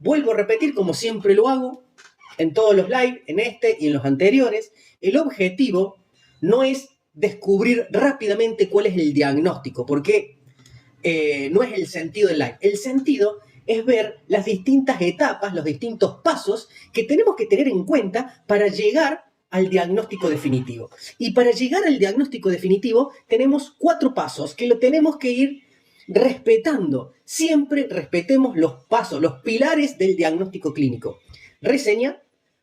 Vuelvo a repetir, como siempre lo hago, en todos los live, en este y en los anteriores, el objetivo no es descubrir rápidamente cuál es el diagnóstico, porque no es el sentido del live. El sentido es ver las distintas etapas, los distintos pasos que tenemos que tener en cuenta para llegar al diagnóstico definitivo. Y para llegar al diagnóstico definitivo tenemos 4 pasos que lo tenemos que ir respetando. Siempre respetemos los pasos, los pilares del diagnóstico clínico. Reseña,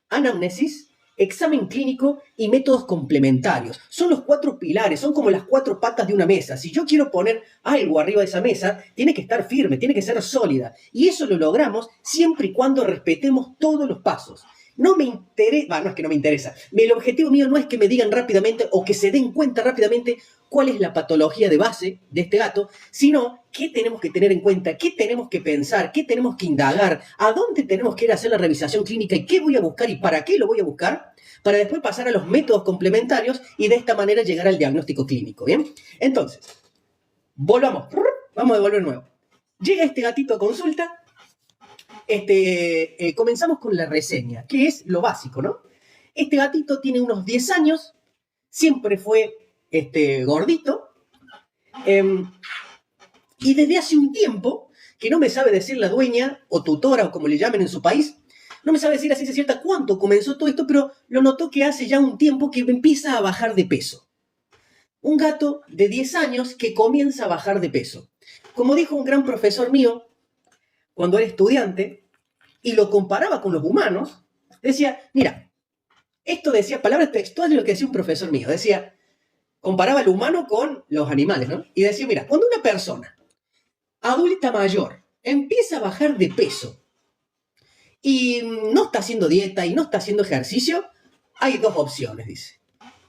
anamnesis, examen clínico y métodos complementarios. Son los 4 pilares, son como las 4 patas de una mesa. Si yo quiero poner algo arriba de esa mesa, tiene que estar firme, tiene que ser sólida. Y eso lo logramos siempre y cuando respetemos todos los pasos. No me interesa, no es que no me interesa. El objetivo mío no es que me digan rápidamente o que se den cuenta rápidamente cuál es la patología de base de este gato, sino qué tenemos que tener en cuenta, qué tenemos que pensar, qué tenemos que indagar, a dónde tenemos que ir a hacer la revisación clínica y qué voy a buscar y para qué lo voy a buscar, para después pasar a los métodos complementarios y de esta manera llegar al diagnóstico clínico, ¿bien? Entonces, volvamos, vamos a devolver nuevo. Llega este gatito a consulta. Comenzamos con la reseña, que es lo básico, ¿no? Este gatito tiene unos 10 años, siempre fue gordito, y desde hace un tiempo, que no me sabe decir la dueña, o tutora, o como le llamen en su país, no me sabe decir a ciencia cierta cuánto comenzó todo esto, pero lo notó que hace ya un tiempo que empieza a bajar de peso. Un gato de 10 años que comienza a bajar de peso. Como dijo un gran profesor mío, cuando era estudiante, y lo comparaba con los humanos, decía, mira, esto decía, palabras textuales de lo que decía un profesor mío, decía, comparaba al humano con los animales, ¿no? Y decía, mira, cuando una persona adulta mayor empieza a bajar de peso y no está haciendo dieta y no está haciendo ejercicio, hay 2 opciones, dice.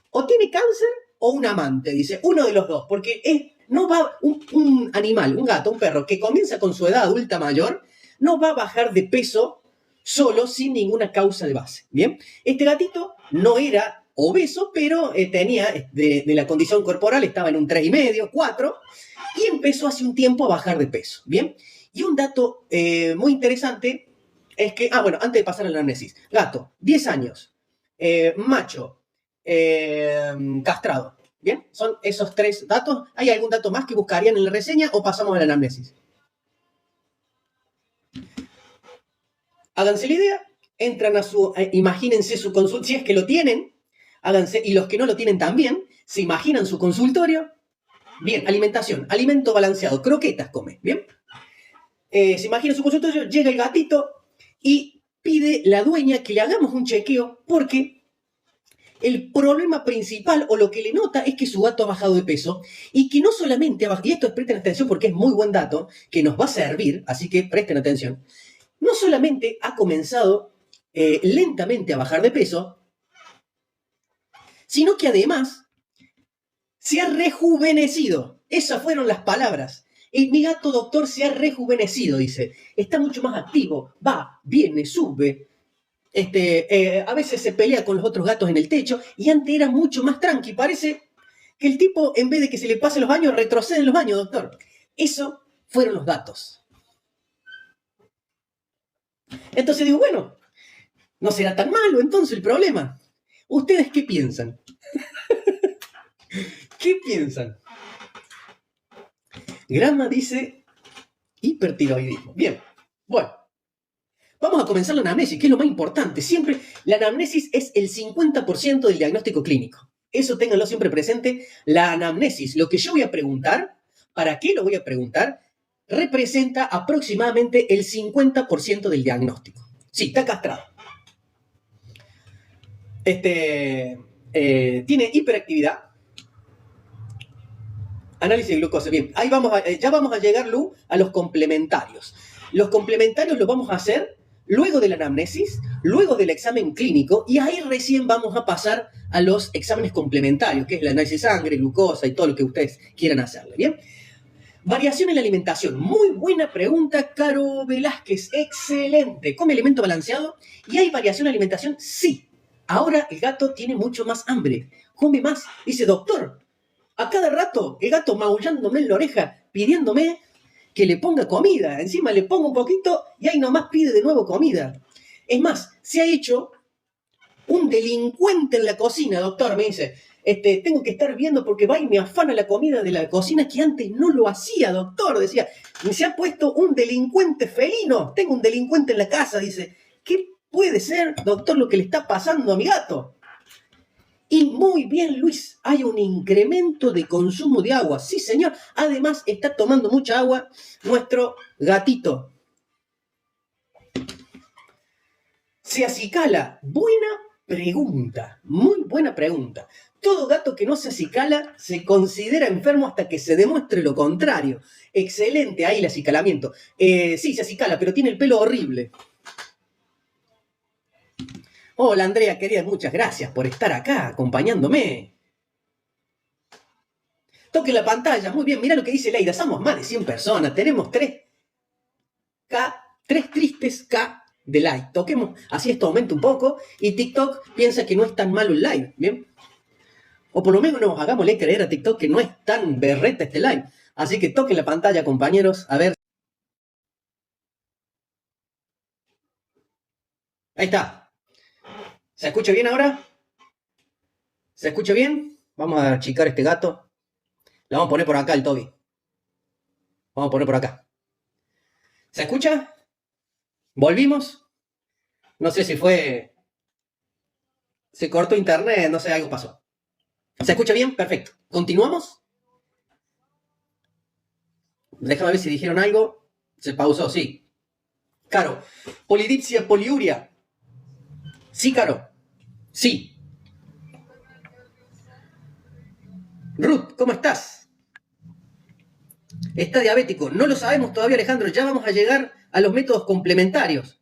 O tiene cáncer o un amante, dice, uno de los 2, porque no va un animal, un gato, un perro que comienza con su edad adulta mayor, no va a bajar de peso solo sin ninguna causa de base, ¿bien? Este gatito no era obeso, pero tenía de la condición corporal, estaba en un 3,5, 4, y empezó hace un tiempo a bajar de peso, ¿bien? Y un dato muy interesante es que, bueno, antes de pasar a la anamnesis, gato, 10 años, macho, castrado, ¿bien? Son esos 3 datos. ¿Hay algún dato más que buscarían en la reseña o pasamos a la anamnesis? Háganse la idea, entran imagínense su consultorio, si es que lo tienen, háganse, y los que no lo tienen también, se imaginan su consultorio. Bien, alimentación, alimento balanceado, croquetas come, ¿bien? Se imagina su consultorio, llega el gatito y pide la dueña que le hagamos un chequeo porque el problema principal o lo que le nota es que su gato ha bajado de peso y que no solamente ha bajado, y esto presten atención porque es muy buen dato que nos va a servir, así que presten atención, no solamente ha comenzado lentamente a bajar de peso, sino que además se ha rejuvenecido. Esas fueron las palabras. Mi gato doctor se ha rejuvenecido, dice. Está mucho más activo, va, viene, sube. A veces se pelea con los otros gatos en el techo y antes era mucho más tranqui. Parece que el tipo, en vez de que se le pasen los baños, retrocede en los baños, doctor. Eso fueron los datos. Entonces digo, bueno, no será tan malo entonces el problema. ¿Ustedes qué piensan? ¿Qué piensan? Grama dice hipertiroidismo. Bien, bueno. Vamos a comenzar la anamnesis, que es lo más importante. Siempre, la anamnesis es el 50% del diagnóstico clínico. Eso ténganlo siempre presente. La anamnesis, lo que yo voy a preguntar, ¿para qué lo voy a preguntar? Representa aproximadamente el 50% del diagnóstico. Sí, está castrado. Tiene hiperactividad. Análisis de glucosa. Bien, ahí ya vamos a llegar, Lu, a los complementarios. Los complementarios los vamos a hacer luego de la anamnesis, luego del examen clínico, y ahí recién vamos a pasar a los exámenes complementarios, que es el análisis de sangre, glucosa y todo lo que ustedes quieran hacerle, ¿bien? Variación en la alimentación. Muy buena pregunta, Caro Velázquez. Excelente. ¿Come alimento balanceado? ¿Y hay variación en la alimentación? Sí. Ahora el gato tiene mucho más hambre. Come más. Dice, doctor, a cada rato el gato maullándome en la oreja, pidiéndome que le ponga comida. Encima le pongo un poquito y ahí nomás pide de nuevo comida. Es más, se ha hecho un delincuente en la cocina, doctor, me dice. Tengo que estar viendo porque va y me afana la comida de la cocina que antes no lo hacía, doctor. Decía, se ha puesto un delincuente felino. Tengo un delincuente en la casa, dice. ¿Qué puede ser, doctor, lo que le está pasando a mi gato? Y muy bien, Luis, hay un incremento de consumo de agua. Sí, señor. Además, está tomando mucha agua nuestro gatito. ¿Se acicala? Buena pregunta, muy buena pregunta. Todo gato que no se acicala se considera enfermo hasta que se demuestre lo contrario. Excelente, ahí el acicalamiento. Sí, se acicala, pero tiene el pelo horrible. Hola Andrea, querida, muchas gracias por estar acá acompañándome. Toque la pantalla, muy bien, mira lo que dice Leida, somos más de 100 personas, tenemos 3K, 3 tristes K de like. Toquemos, así esto aumenta un poco y TikTok piensa que no es tan malo el live, ¿bien? O por lo menos hagámosle creer a TikTok que no es tan berreta este live. Así que toquen la pantalla, compañeros, a ver. Ahí está. ¿Se escucha bien ahora? ¿Se escucha bien? Vamos a achicar este gato. Lo vamos a poner por acá, el Toby. Vamos a poner por acá. ¿Se escucha? ¿Volvimos? No sé si fue... Se cortó internet, no sé, algo pasó. ¿Se escucha bien? Perfecto. ¿Continuamos? Déjame ver si dijeron algo. Se pausó, sí. Caro. Polidipsia, poliuria. Sí, Caro. Sí. Ruth, ¿cómo estás? Está diabético. No lo sabemos todavía, Alejandro. Ya vamos a llegar a los métodos complementarios.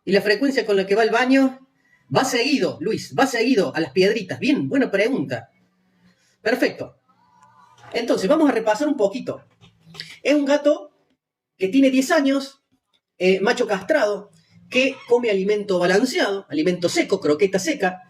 ¿Y la frecuencia con la que va al baño? Va seguido, Luis. Va seguido a las piedritas. Bien, buena pregunta. Perfecto. Entonces, vamos a repasar un poquito. Es un gato que tiene 10 años, macho castrado, que come alimento balanceado, alimento seco, croqueta seca.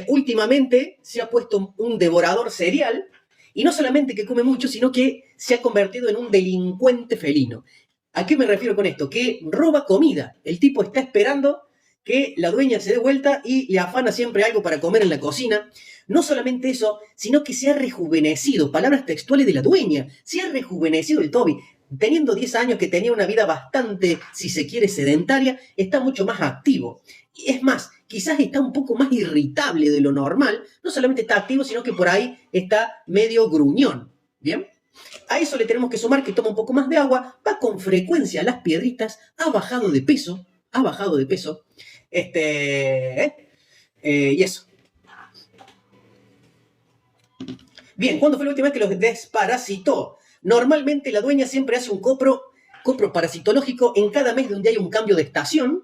Últimamente se ha puesto un devorador serial y no solamente que come mucho, sino que se ha convertido en un delincuente felino. ¿A qué me refiero con esto? Que roba comida. El tipo está esperando que la dueña se dé vuelta y le afana siempre algo para comer en la cocina. No solamente eso, sino que se ha rejuvenecido, palabras textuales de la dueña, se ha rejuvenecido el Toby. Teniendo 10 años, que tenía una vida bastante, si se quiere, sedentaria, está mucho más activo. Y es más, quizás está un poco más irritable de lo normal. No solamente está activo, sino que por ahí está medio gruñón. ¿Bien? A eso le tenemos que sumar que toma un poco más de agua, va con frecuencia a las piedritas, ha bajado de peso, y eso. Bien, ¿cuándo fue la última vez que los desparasitó? Normalmente la dueña siempre hace un copro parasitológico en cada mes donde hay un cambio de estación.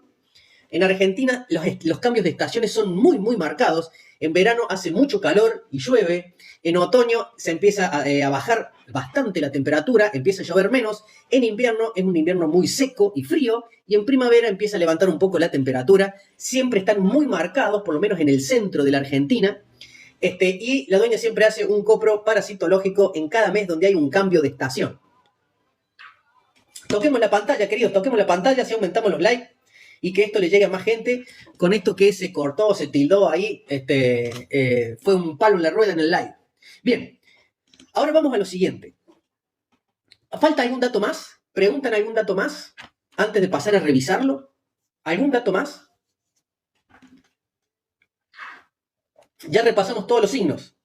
En Argentina los cambios de estaciones son muy, muy marcados. En verano hace mucho calor y llueve. En otoño se empieza a bajar bastante la temperatura, empieza a llover menos. En invierno es un invierno muy seco y frío. Y en primavera empieza a levantar un poco la temperatura. Siempre están muy marcados, por lo menos en el centro de la Argentina. Y la dueña siempre hace un copro parasitológico en cada mes donde hay un cambio de estación. Toquemos la pantalla, queridos, toquemos la pantalla, así aumentamos los likes y que esto le llegue a más gente. Con esto que se cortó, se tildó ahí, fue un palo en la rueda en el live. Bien, ahora vamos a lo siguiente. ¿Falta algún dato más? ¿Preguntan algún dato más antes de pasar a revisarlo? ¿Algún dato más? Ya repasamos todos los signos.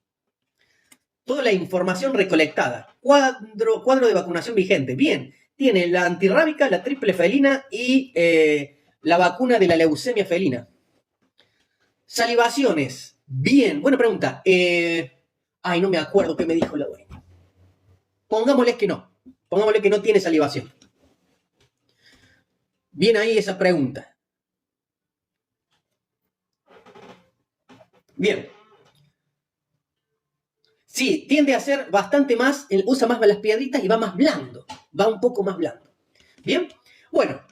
Toda la información recolectada. Cuadro de vacunación vigente. Bien, tiene la antirrábica, la triple felina y la vacuna de la leucemia felina. Salivaciones. Bien, buena pregunta. No me acuerdo qué me dijo la dueña. Pongámosle que no. Pongámosle que no tiene salivación. Bien ahí esa pregunta. Bien. Sí, tiende a ser bastante más, usa más las piedritas y va más blando. Va un poco más blando. Bien. Bueno,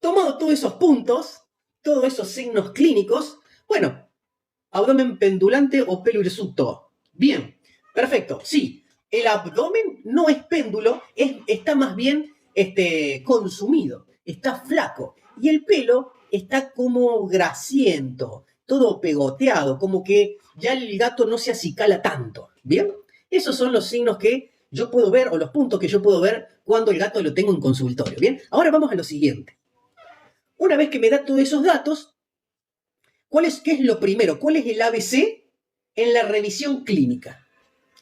tomado todos esos puntos, todos esos signos clínicos, bueno, abdomen pendulante o pelo hirsuto. Bien, perfecto. Sí, El abdomen no es péndulo, está más bien consumido, está flaco. Y el pelo está como grasiento, todo pegoteado, como que ya el gato no se acicala tanto. ¿Bien? Esos son los signos que yo puedo ver, o los puntos que yo puedo ver cuando el gato lo tengo en consultorio. ¿Bien? Ahora vamos a lo siguiente. Una vez que me da todos esos datos, ¿qué es lo primero? ¿Cuál es el ABC en la revisión clínica?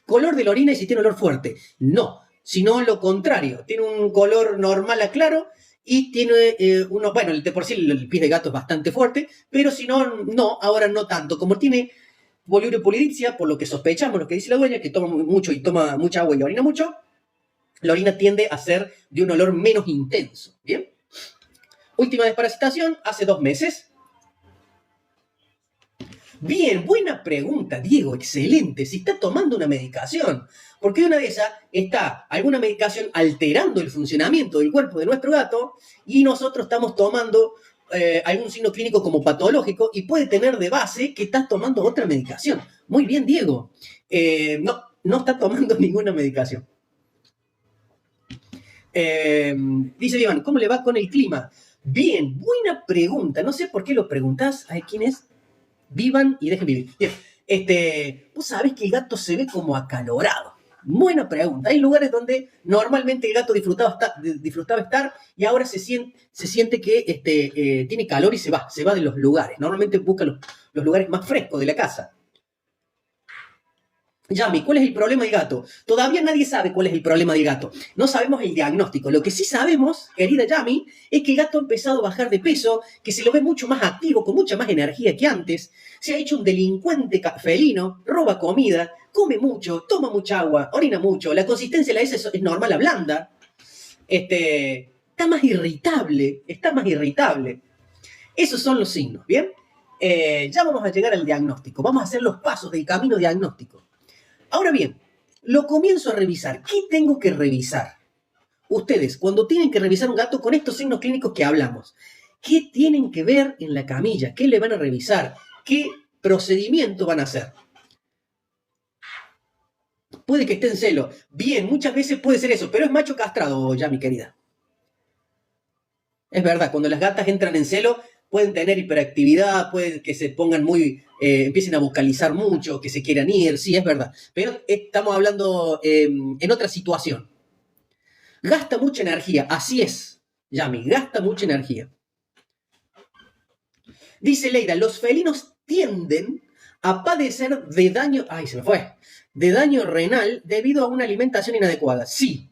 ¿Color de la orina y si tiene olor fuerte? No, sino lo contrario. Tiene un color normal a claro y tiene bueno, de por sí el pis de gato es bastante fuerte, pero si no, no, ahora no tanto. Como tiene poliuria, por lo que sospechamos, lo que dice la dueña, que toma mucho y toma mucha agua y orina mucho, la orina tiende a ser de un olor menos intenso. ¿Bien? Última desparasitación, hace 2 meses. Bien, buena pregunta, Diego, excelente. Si está tomando una medicación, porque una de esas está alguna medicación alterando el funcionamiento del cuerpo de nuestro gato y nosotros estamos tomando algún signo clínico como patológico y puede tener de base que estás tomando otra medicación. Muy bien, Diego. No está tomando ninguna medicación. Dice Iván, ¿cómo le va con el clima? Bien, buena pregunta. No sé por qué lo preguntás. ¿Quién es? Vivan y dejen vivir. Bien, vos sabés que el gato se ve como acalorado. Buena pregunta. Hay lugares donde normalmente el gato disfrutaba estar y ahora se siente que tiene calor y se va de los lugares. Normalmente busca los lugares más frescos de la casa. Yami, ¿cuál es el problema del gato? Todavía nadie sabe cuál es el problema del gato. No sabemos el diagnóstico. Lo que sí sabemos, querida Yami, es que el gato ha empezado a bajar de peso, que se lo ve mucho más activo, con mucha más energía que antes. Se ha hecho un delincuente felino, roba comida, come mucho, toma mucha agua, orina mucho. La consistencia de la heces es normal a blanda. Está más irritable. Esos son los signos, ¿bien? Ya vamos a llegar al diagnóstico. Vamos a hacer los pasos del camino diagnóstico. Ahora bien, lo comienzo a revisar. ¿Qué tengo que revisar? Ustedes, cuando tienen que revisar un gato con estos signos clínicos que hablamos, ¿qué tienen que ver en la camilla? ¿Qué le van a revisar? ¿Qué procedimiento van a hacer? Puede que esté en celo. Bien, muchas veces puede ser eso, pero es macho castrado, ya, mi querida. Es verdad, cuando las gatas entran en celo, pueden tener hiperactividad, puede que se pongan empiecen a vocalizar mucho, que se quieran ir, sí, es verdad. Pero estamos hablando en otra situación. Gasta mucha energía, así es, Yami, gasta mucha energía. Dice Leida, los felinos tienden a padecer de daño, de daño renal debido a una alimentación inadecuada. Sí,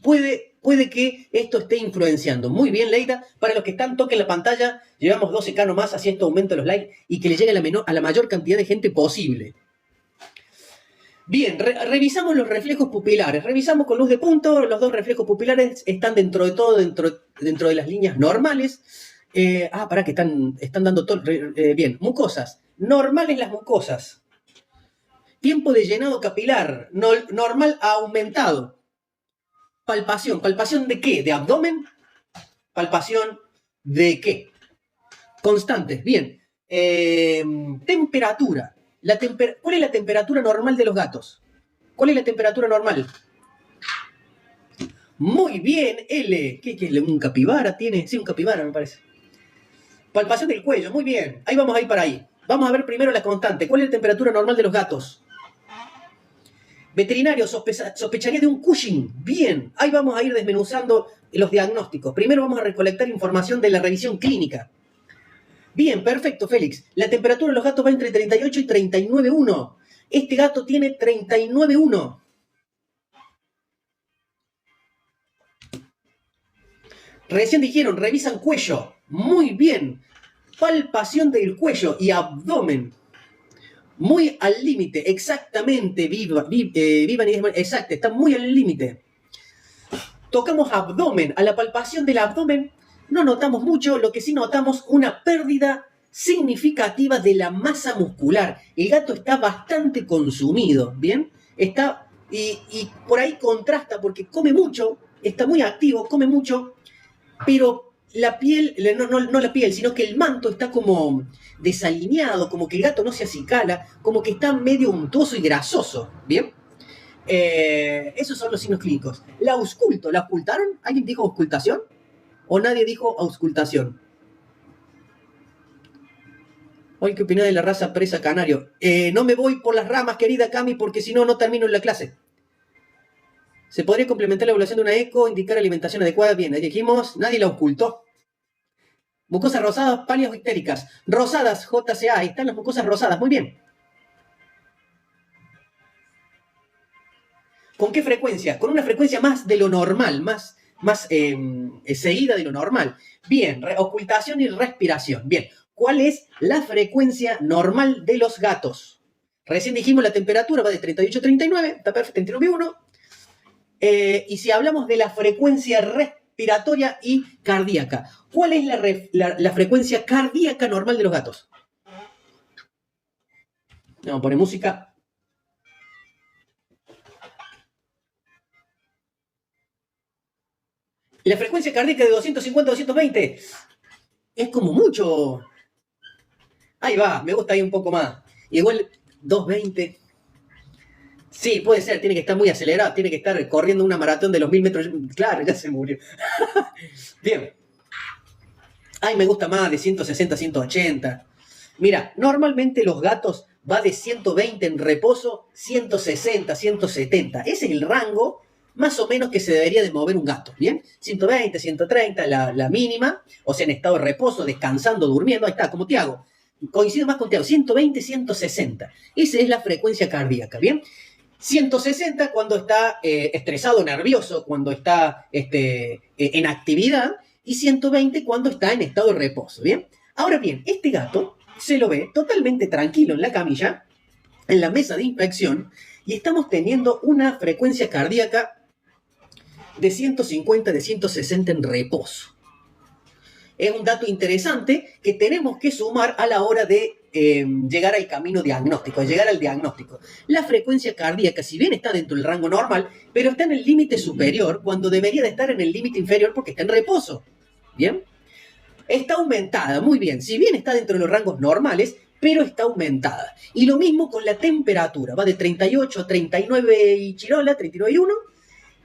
puede que esto esté influenciando. Muy bien, Leida. Para los que están, toquen la pantalla. Llevamos 12K nomás, así esto aumenta los likes y que le llegue a la mayor cantidad de gente posible. Bien, revisamos los reflejos pupilares. Revisamos con luz de punto. Los 2 reflejos pupilares están dentro de todo, dentro de las líneas normales. Que están dando todo. Bien, mucosas. Normales las mucosas. Tiempo de llenado capilar. Normal a aumentado. Palpación. ¿Palpación de qué? ¿De abdomen? ¿Palpación de qué? Constantes. Bien. Temperatura. ¿Cuál es la temperatura normal de los gatos? ¿Cuál es la temperatura normal? Muy bien, L. ¿Qué es? ¿Un capibara tiene? Sí, un capibara me parece. Palpación del cuello. Muy bien. Ahí vamos a ir para ahí. Vamos a ver primero la constante. ¿Cuál es la temperatura normal de los gatos? Veterinario, sospecharía de un Cushing. Bien, ahí vamos a ir desmenuzando los diagnósticos. Primero vamos a recolectar información de la revisión clínica. Bien, perfecto, Félix. La temperatura de los gatos va entre 38 y 39,1. Este gato tiene 39,1. Recién dijeron, revisan cuello. Muy bien. Palpación del cuello y abdomen. Muy al límite, exactamente, Vivan y exacto, está muy al límite. Tocamos abdomen, a la palpación del abdomen no notamos mucho, lo que sí notamos una pérdida significativa de la masa muscular. El gato está bastante consumido, ¿bien? Y por ahí contrasta porque come mucho, está muy activo, come mucho, pero la piel, no la piel, sino que el manto está como desalineado, como que el gato no se acicala, como que está medio untuoso y grasoso, ¿bien? Esos son los signos clínicos. La ausculto, ¿la auscultaron? ¿Alguien dijo auscultación? ¿O nadie dijo auscultación? Hoy, ¿qué opinás de la raza presa canario? No me voy por las ramas, querida Cami, porque si no, no termino en la clase. ¿Se podría complementar la evaluación de una eco, indicar alimentación adecuada? Bien, ahí dijimos, nadie la ocultó. Mucosas rosadas, pálidas o histéricas. Rosadas, JCA, ahí están las mucosas rosadas, muy bien. ¿Con qué frecuencia? Con una frecuencia más de lo normal, más seguida de lo normal. Bien, ocultación y respiración. Bien, ¿cuál es la frecuencia normal de los gatos? Recién dijimos la temperatura va de 38 a 39, está perfecto, 39,1. Y si hablamos de la frecuencia respiratoria y cardíaca, ¿cuál es la frecuencia cardíaca normal de los gatos? Vamos a poner música. La frecuencia cardíaca de 250 a 220 es como mucho. Ahí va, me gusta ahí un poco más. Igual 220. Sí, puede ser, tiene que estar muy acelerado, tiene que estar corriendo una maratón de los 1000 metros. Claro, ya se murió. Bien. Ay, me gusta más de 160 a 180. Mira, normalmente los gatos va de 120 en reposo, 160, 170. Ese es el rango más o menos que se debería de mover un gato, ¿bien? 120, 130, la mínima, o sea, en estado de reposo, descansando, durmiendo, ahí está, como Tiago. Coincido más con Tiago, 120, 160. Esa es la frecuencia cardíaca, ¿bien? 160 cuando está estresado, nervioso, cuando está en actividad, y 120 cuando está en estado de reposo, ¿bien? Ahora bien, este gato se lo ve totalmente tranquilo en la camilla, en la mesa de inspección, y estamos teniendo una frecuencia cardíaca de 150, de 160 en reposo. Es un dato interesante que tenemos que sumar a la hora de llegar al camino diagnóstico, llegar al diagnóstico. La frecuencia cardíaca, si bien está dentro del rango normal, pero está en el límite superior cuando debería de estar en el límite inferior porque está en reposo. ¿Bien? Está aumentada, muy bien. Si bien está dentro de los rangos normales, pero está aumentada. Y lo mismo con la temperatura. Va de 38 a 39 y chirola, 39,1.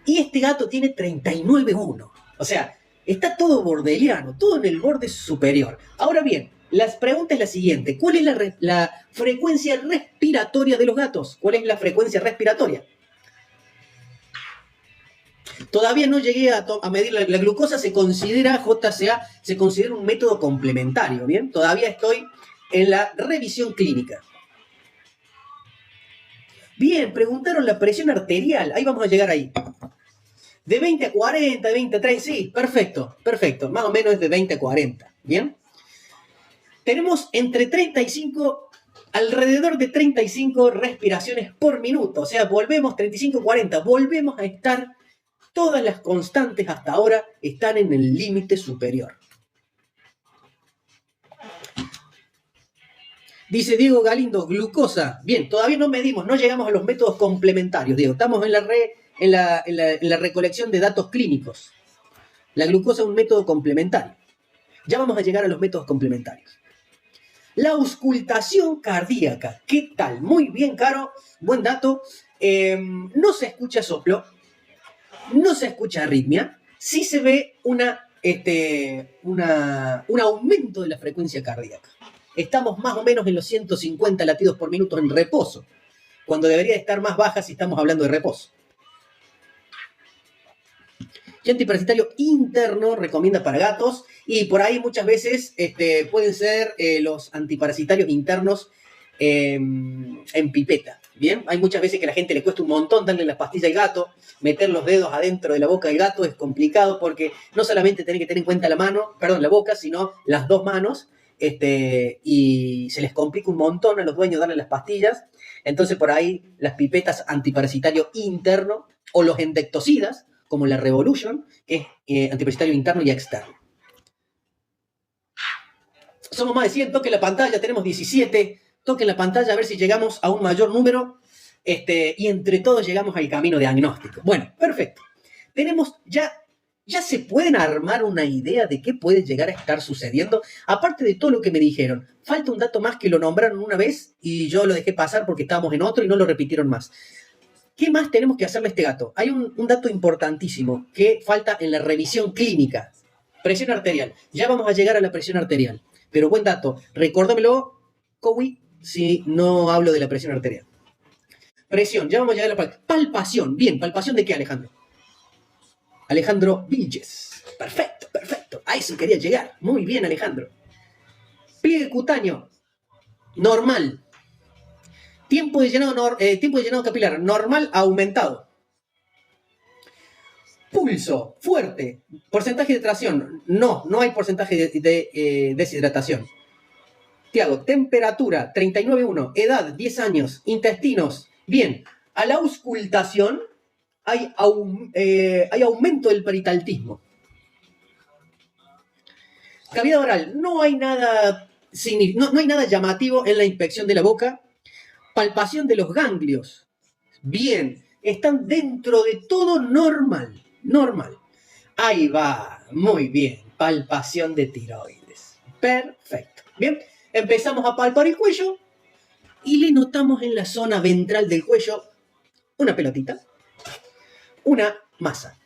Y este gato tiene 39,1. O sea, está todo bordeliano, todo en el borde superior. Ahora bien, la pregunta es la siguiente. ¿Cuál es la frecuencia respiratoria de los gatos? ¿Cuál es la frecuencia respiratoria? Todavía no llegué a medir la glucosa, se considera JCA, se considera un método complementario, ¿bien? Todavía estoy en la revisión clínica. Bien, preguntaron la presión arterial, ahí vamos a llegar ahí. De 20 a 40, de 20 a 30, sí, perfecto, perfecto, más o menos es de 20 a 40, ¿bien? Tenemos entre 35, alrededor de 35 respiraciones por minuto, o sea, volvemos 35, 40, volvemos a estar. Todas las constantes hasta ahora están en el límite superior. Dice Diego Galindo, glucosa. Bien, todavía no medimos, no llegamos a los métodos complementarios, Diego. Estamos en la recolección de datos clínicos. La glucosa es un método complementario. Ya vamos a llegar a los métodos complementarios. La auscultación cardíaca. ¿Qué tal? Muy bien, Caro. Buen dato. No se escucha soplo. No se escucha arritmia, sí se ve un aumento de la frecuencia cardíaca. Estamos más o menos en los 150 latidos por minuto en reposo, cuando debería estar más baja si estamos hablando de reposo. Y antiparasitario interno recomienda para gatos, y por ahí muchas veces pueden ser los antiparasitarios internos en pipeta. Bien, hay muchas veces que a la gente le cuesta un montón darle las pastillas al gato, meter los dedos adentro de la boca del gato es complicado porque no solamente tienen que tener en cuenta la boca, sino las dos manos, y se les complica un montón a los dueños darle las pastillas. Entonces por ahí las pipetas antiparasitario interno o los endectocidas, como la Revolution, que es antiparasitario interno y externo. Somos más de 100, toquen la pantalla, tenemos 17. Toquen la pantalla a ver si llegamos a un mayor número y entre todos llegamos al camino diagnóstico. Bueno, perfecto. Tenemos ya se pueden armar una idea de qué puede llegar a estar sucediendo. Aparte de todo lo que me dijeron, falta un dato más que lo nombraron una vez y yo lo dejé pasar porque estábamos en otro y no lo repitieron más. ¿Qué más tenemos que hacerle a este gato? Hay un dato importantísimo que falta en la revisión clínica. Presión arterial. Ya vamos a llegar a la presión arterial. Pero buen dato. Recórdamelo, Cowi, si no hablo de la presión arterial. Presión. Ya vamos a llegar a la palpación. Bien, ¿palpación de qué, Alejandro? Alejandro Vilches. Perfecto, perfecto. A eso quería llegar. Muy bien, Alejandro. Pliegue cutáneo. Normal. Tiempo de llenado capilar. Normal, aumentado. Pulso, fuerte. Porcentaje de tracción. No hay porcentaje de deshidratación. Tiago, temperatura 39,1. Edad 10 años. Intestinos. Bien. A la auscultación hay aumento del peritaltismo. Cavidad oral. No hay nada llamativo en la inspección de la boca. Palpación de los ganglios. Bien. Están dentro de todo normal. Normal. Ahí va. Muy bien. Palpación de tiroides. Perfecto. Bien. Empezamos a palpar el cuello y le notamos en la zona ventral del cuello una pelotita, una masa.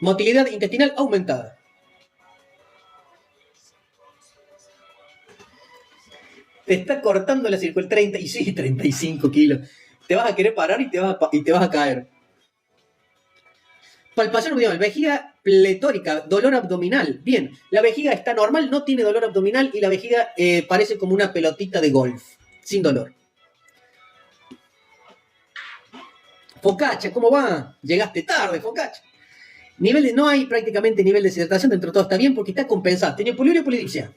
Motilidad intestinal aumentada. Te está cortando la circulación. 35 kilos. Te vas a querer parar y te vas a caer. Palpación abdominal, vejiga pletórica, dolor abdominal. Bien, la vejiga está normal, no tiene dolor abdominal y la vejiga parece como una pelotita de golf, sin dolor. Focaccia, ¿cómo va? Llegaste tarde, Focaccia. No hay prácticamente nivel de deshidratación, dentro de todo está bien porque está compensado. Tiene poliuria y polidipsia.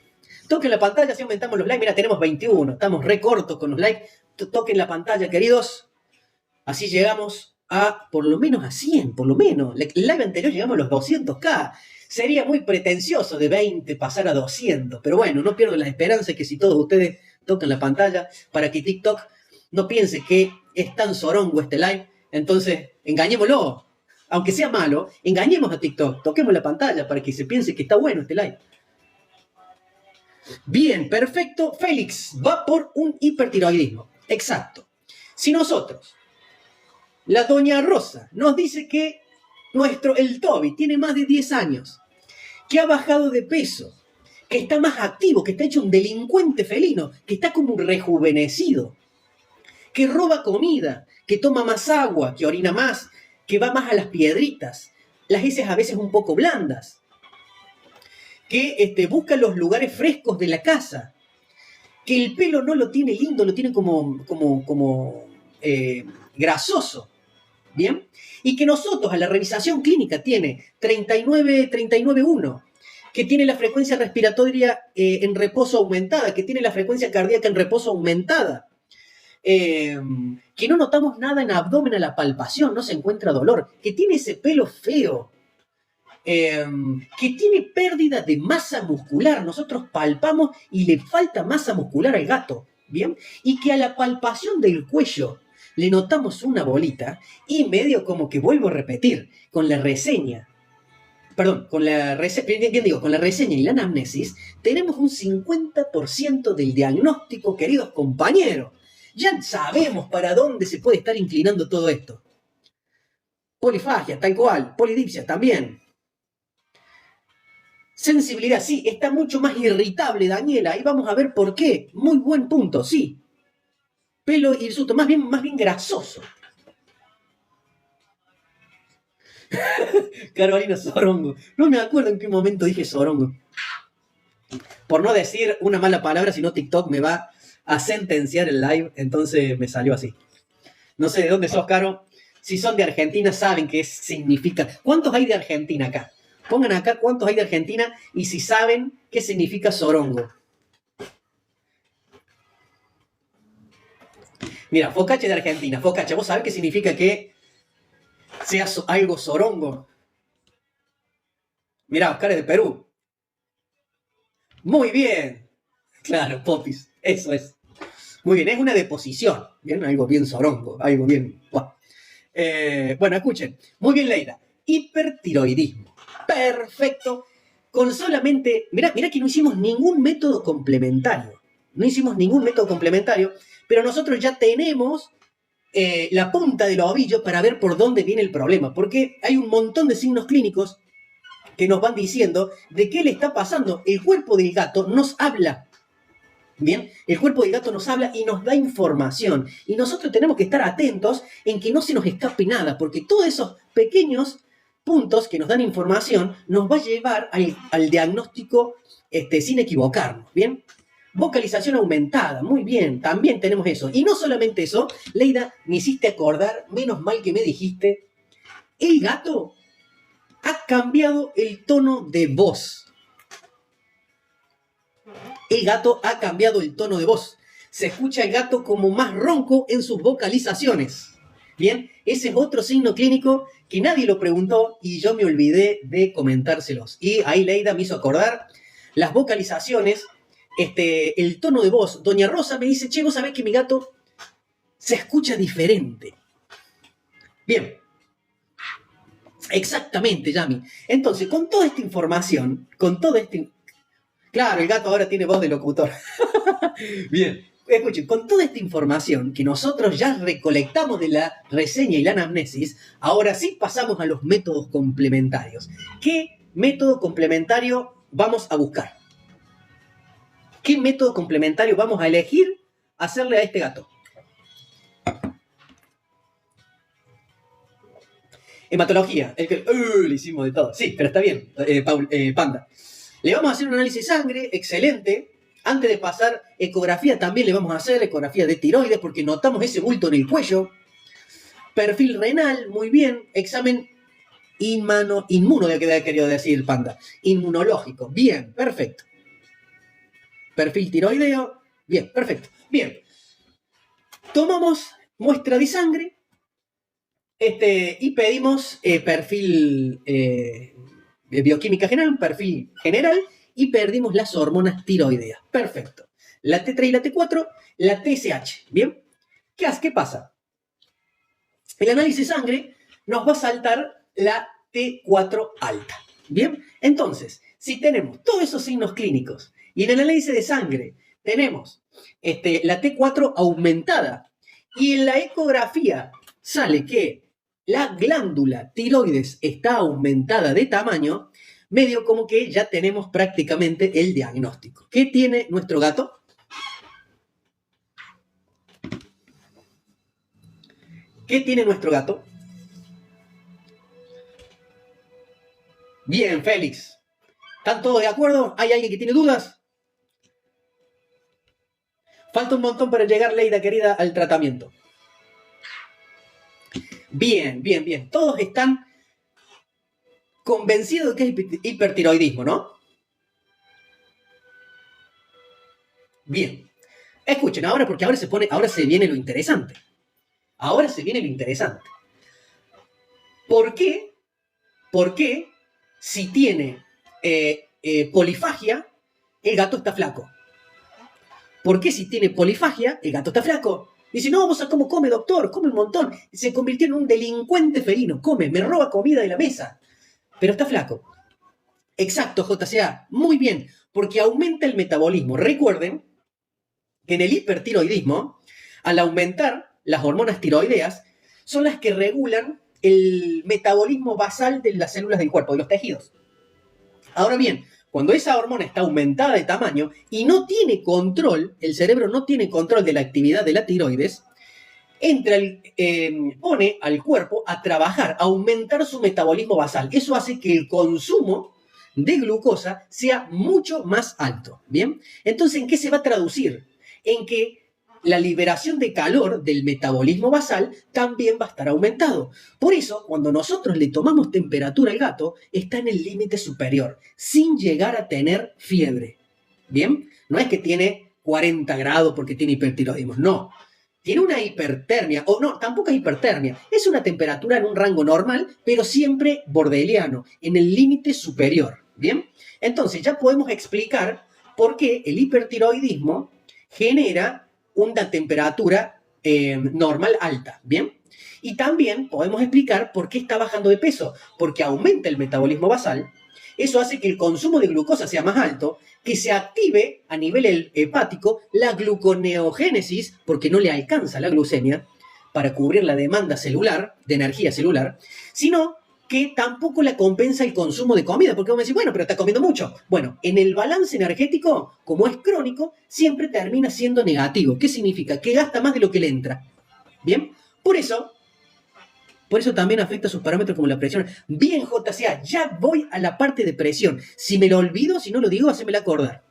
Toquen la pantalla si aumentamos los likes. Mira, tenemos 21, estamos re cortos con los likes. Toquen la pantalla, queridos. Así llegamos a por lo menos a 100, por lo menos. El live anterior llegamos a los 200k. Sería muy pretencioso de 20 pasar a 200. Pero bueno, no pierdo la esperanza que si todos ustedes tocan la pantalla para que TikTok no piense que es tan zorongo este live. Entonces, engañémoslo. Aunque sea malo, engañemos a TikTok. Toquemos la pantalla para que se piense que está bueno este live. Bien, perfecto. Félix va por un hipertiroidismo. Exacto. Si nosotros, la doña Rosa, nos dice que el Toby tiene más de 10 años, que ha bajado de peso, que está más activo, que está hecho un delincuente felino, que está como rejuvenecido, que roba comida, que toma más agua, que orina más, que va más a las piedritas, las heces a veces un poco blandas, que busca los lugares frescos de la casa, que el pelo no lo tiene lindo, lo tiene como grasoso, ¿bien? Y que nosotros a la revisación clínica tiene 39,1, que tiene la frecuencia respiratoria en reposo aumentada, que tiene la frecuencia cardíaca en reposo aumentada, que no notamos nada en abdomen a la palpación, no se encuentra dolor, que tiene ese pelo feo, que tiene pérdida de masa muscular. Nosotros palpamos y le falta masa muscular al gato, ¿bien? Y que a la palpación del cuello le notamos una bolita y medio como que vuelvo a repetir, con la reseña. Perdón, con la reseña y la anamnesis tenemos un 50% del diagnóstico, queridos compañeros. Ya sabemos para dónde se puede estar inclinando todo esto. Polifagia, tal cual. Polidipsia, también. Sensibilidad, sí, está mucho más irritable, Daniela. Ahí vamos a ver por qué. Muy buen punto, sí. Pelo hirsuto, más bien grasoso. Carolina Sorongo. No me acuerdo en qué momento dije Sorongo. Por no decir una mala palabra, si no TikTok me va a sentenciar el live, entonces me salió así. No sé de dónde sos, Caro. Si son de Argentina, saben qué significa. ¿Cuántos hay de Argentina acá? Pongan acá cuántos hay de Argentina y si saben qué significa Sorongo. Mira, Focaccia de Argentina. Focaccia, ¿vos sabés qué significa que sea algo Sorongo? Mira, Oscar es de Perú. Muy bien. Claro, Popis. Eso es. Muy bien, es una deposición. Bien, algo bien Sorongo. Algo bien. Bueno, escuchen. Muy bien, Leila. Hipertiroidismo. Perfecto. Con solamente... Mirá que no hicimos ningún método complementario. No hicimos ningún método complementario, pero nosotros ya tenemos la punta del ovillo para ver por dónde viene el problema, porque hay un montón de signos clínicos que nos van diciendo de qué le está pasando. El cuerpo del gato nos habla. Bien, el cuerpo del gato nos habla y nos da información. Y nosotros tenemos que estar atentos en que no se nos escape nada, porque todos esos pequeños puntos que nos dan información nos va a llevar al diagnóstico sin equivocarnos. Bien, vocalización aumentada, muy bien, también tenemos eso. Y no solamente eso, Leida, me hiciste acordar, menos mal que me dijiste, el gato ha cambiado el tono de voz. El gato ha cambiado el tono de voz. Se escucha el gato como más ronco en sus vocalizaciones. Bien, ese es otro signo clínico que nadie lo preguntó y yo me olvidé de comentárselos. Y ahí Leida me hizo acordar las vocalizaciones, el tono de voz. Doña Rosa me dice, che, vos sabés que mi gato se escucha diferente. Bien. Exactamente, Yami. Entonces, con toda esta información, Claro, el gato ahora tiene voz de locutor. Bien, escuchen, con toda esta información que nosotros ya recolectamos de la reseña y la anamnesis, ahora sí pasamos a los métodos complementarios. ¿Qué método complementario vamos a buscar? ¿Qué método complementario vamos a elegir hacerle a este gato? Hematología. Le hicimos de todo. Sí, pero está bien, Panda. Le vamos a hacer un análisis de sangre, excelente. Antes de pasar ecografía también le vamos a hacer ecografía de tiroides porque notamos ese bulto en el cuello. Perfil renal, muy bien. Examen inmuno, de que querido decir Panda. Inmunológico, bien, perfecto. Perfil tiroideo, bien, perfecto. Bien. Tomamos muestra de sangre y pedimos perfil bioquímica general, un perfil general, y perdimos las hormonas tiroideas. Perfecto. La T3 y la T4, la TSH. ¿Bien? ¿Qué pasa? El análisis de sangre nos va a saltar la T4 alta. ¿Bien? Entonces, si tenemos todos esos signos clínicos y en el análisis de sangre tenemos la T4 aumentada y en la ecografía sale que la glándula tiroides está aumentada de tamaño, medio como que ya tenemos prácticamente el diagnóstico. ¿Qué tiene nuestro gato? ¿Qué tiene nuestro gato? Bien, Félix. ¿Están todos de acuerdo? ¿Hay alguien que tiene dudas? Falta un montón para llegar, Leida, querida, al tratamiento. Bien, bien, bien. Todos están convencidos de que es hipertiroidismo, ¿no? Bien. Escuchen ahora, porque ahora se viene lo interesante. Ahora se viene lo interesante. ¿Por qué? ¿Por qué si tiene polifagia, el gato está flaco? ¿Por qué si tiene polifagia, el gato está flaco? Dice, no, vos a cómo come, doctor, come un montón. Se convirtió en un delincuente felino, come, me roba comida de la mesa. Pero está flaco. Exacto, JCA, muy bien, porque aumenta el metabolismo. Recuerden que en el hipertiroidismo, al aumentar las hormonas tiroideas, son las que regulan el metabolismo basal de las células del cuerpo, de los tejidos. Ahora bien, cuando esa hormona está aumentada de tamaño y no tiene control, el cerebro no tiene control de la actividad de la tiroides, pone al cuerpo a trabajar, a aumentar su metabolismo basal. Eso hace que el consumo de glucosa sea mucho más alto. ¿Bien? Entonces, ¿en qué se va a traducir? En que la liberación de calor del metabolismo basal también va a estar aumentado. Por eso, cuando nosotros le tomamos temperatura al gato, está en el límite superior, sin llegar a tener fiebre. ¿Bien? No es que tiene 40 grados porque tiene hipertiroidismo, no. Tiene una hipertermia, o no, tampoco es hipertermia. Es una temperatura en un rango normal, pero siempre bordeliano, en el límite superior. ¿Bien? Entonces, ya podemos explicar por qué el hipertiroidismo genera una temperatura normal alta, ¿bien? Y también podemos explicar por qué está bajando de peso, porque aumenta el metabolismo basal. Eso hace que el consumo de glucosa sea más alto, que se active a nivel hepático la gluconeogénesis, porque no le alcanza la glucemia para cubrir la demanda celular, de energía celular, sino que tampoco la compensa el consumo de comida, porque vos me decís, bueno, pero está comiendo mucho. Bueno, en el balance energético, como es crónico, siempre termina siendo negativo. ¿Qué significa? Que gasta más de lo que le entra. ¿Bien? Por eso también afecta a sus parámetros como la presión. Bien, JCA, ya voy a la parte de presión. Si me lo olvido, si no lo digo, hacémela acordar.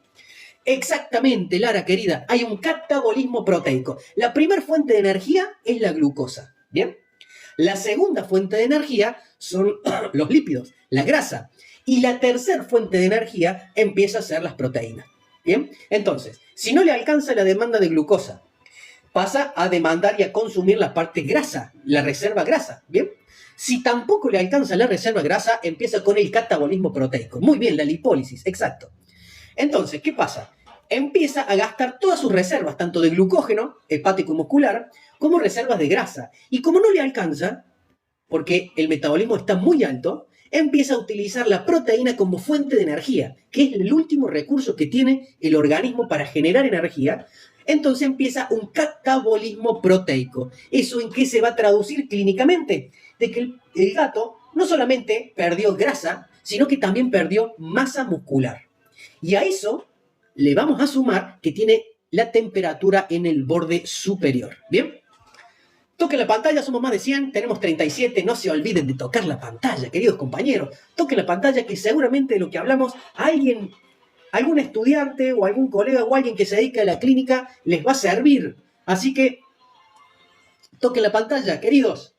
Exactamente, Lara, querida, hay un catabolismo proteico. La primera fuente de energía es la glucosa, ¿bien? La segunda fuente de energía son los lípidos, la grasa. Y la tercera fuente de energía empieza a ser las proteínas, ¿bien? Entonces, si no le alcanza la demanda de glucosa, pasa a demandar y a consumir la parte grasa, la reserva grasa, ¿bien? Si tampoco le alcanza la reserva grasa, empieza con el catabolismo proteico. Muy bien, la lipólisis, exacto. Entonces, ¿qué pasa? Empieza a gastar todas sus reservas, tanto de glucógeno, hepático y muscular, como reservas de grasa. Y como no le alcanza, porque el metabolismo está muy alto, empieza a utilizar la proteína como fuente de energía, que es el último recurso que tiene el organismo para generar energía. Entonces empieza un catabolismo proteico. ¿Eso en qué se va a traducir clínicamente? De que el gato no solamente perdió grasa, sino que también perdió masa muscular. Y a eso le vamos a sumar que tiene la temperatura en el borde superior. ¿Bien? Toquen la pantalla, somos más de 100, tenemos 37. No se olviden de tocar la pantalla, queridos compañeros. Toquen la pantalla, que seguramente de lo que hablamos, algún estudiante o algún colega o alguien que se dedica a la clínica les va a servir. Así que toquen la pantalla, queridos.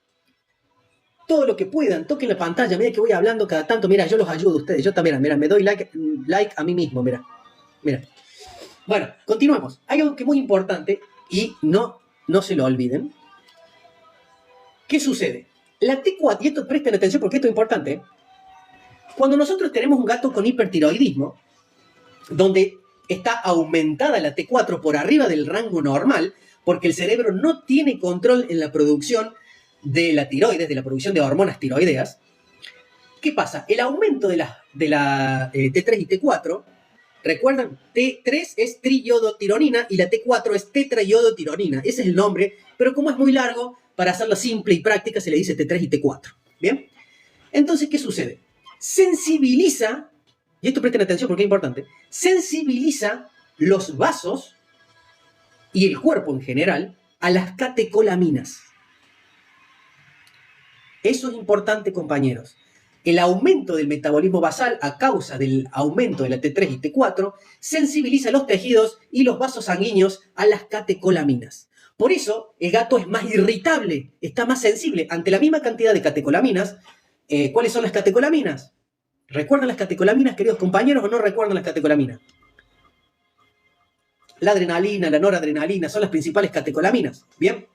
Todo lo que puedan, toquen la pantalla. Mira que voy hablando cada tanto. Mira, yo los ayudo a ustedes. Yo también, mira, me doy like a mí mismo, mira. Bueno, continuamos. Hay algo que es muy importante y no se lo olviden. ¿Qué sucede? La T4, y esto presten atención porque esto es importante. Cuando nosotros tenemos un gato con hipertiroidismo, donde está aumentada la T4 por arriba del rango normal, porque el cerebro no tiene control en la producción de la tiroides, de la producción de hormonas tiroideas, ¿qué pasa? El aumento de la T3 y T4, recuerdan, T3 es triiodotironina y la T4 es tetraiodotironina. Ese es el nombre, pero como es muy largo, para hacerla simple y práctica se le dice T3 y T4. ¿Bien? Entonces, ¿qué sucede? Sensibiliza, y esto presten atención porque es importante, sensibiliza los vasos y el cuerpo en general a las catecolaminas. Eso es importante, compañeros. El aumento del metabolismo basal a causa del aumento de la T3 y T4 sensibiliza los tejidos y los vasos sanguíneos a las catecolaminas. Por eso el gato es más irritable, está más sensible ante la misma cantidad de catecolaminas. ¿Cuáles son las catecolaminas? ¿Recuerdan las catecolaminas, queridos compañeros, o no recuerdan las catecolaminas? La adrenalina, la noradrenalina son las principales catecolaminas, ¿bien?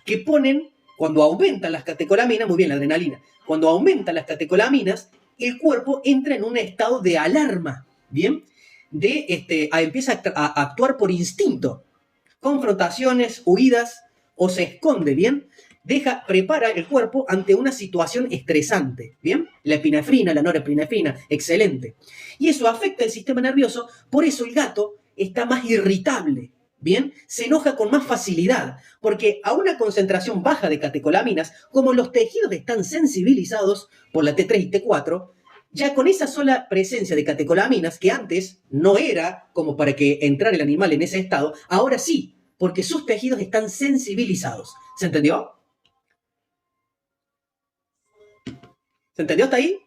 Que ponen, cuando aumentan las catecolaminas, muy bien, la adrenalina, cuando aumentan las catecolaminas, el cuerpo entra en un estado de alarma, ¿bien? Empieza a actuar por instinto, confrontaciones, huidas, o se esconde, ¿bien? Prepara el cuerpo ante una situación estresante, ¿bien? La epinefrina, la norepinefrina, excelente. Y eso afecta el sistema nervioso, por eso el gato está más irritable, ¿bien? Se enoja con más facilidad, porque a una concentración baja de catecolaminas, como los tejidos están sensibilizados por la T3 y T4, ya con esa sola presencia de catecolaminas, que antes no era como para que entrara el animal en ese estado, ahora sí, porque sus tejidos están sensibilizados. ¿Se entendió? ¿Se entendió hasta ahí?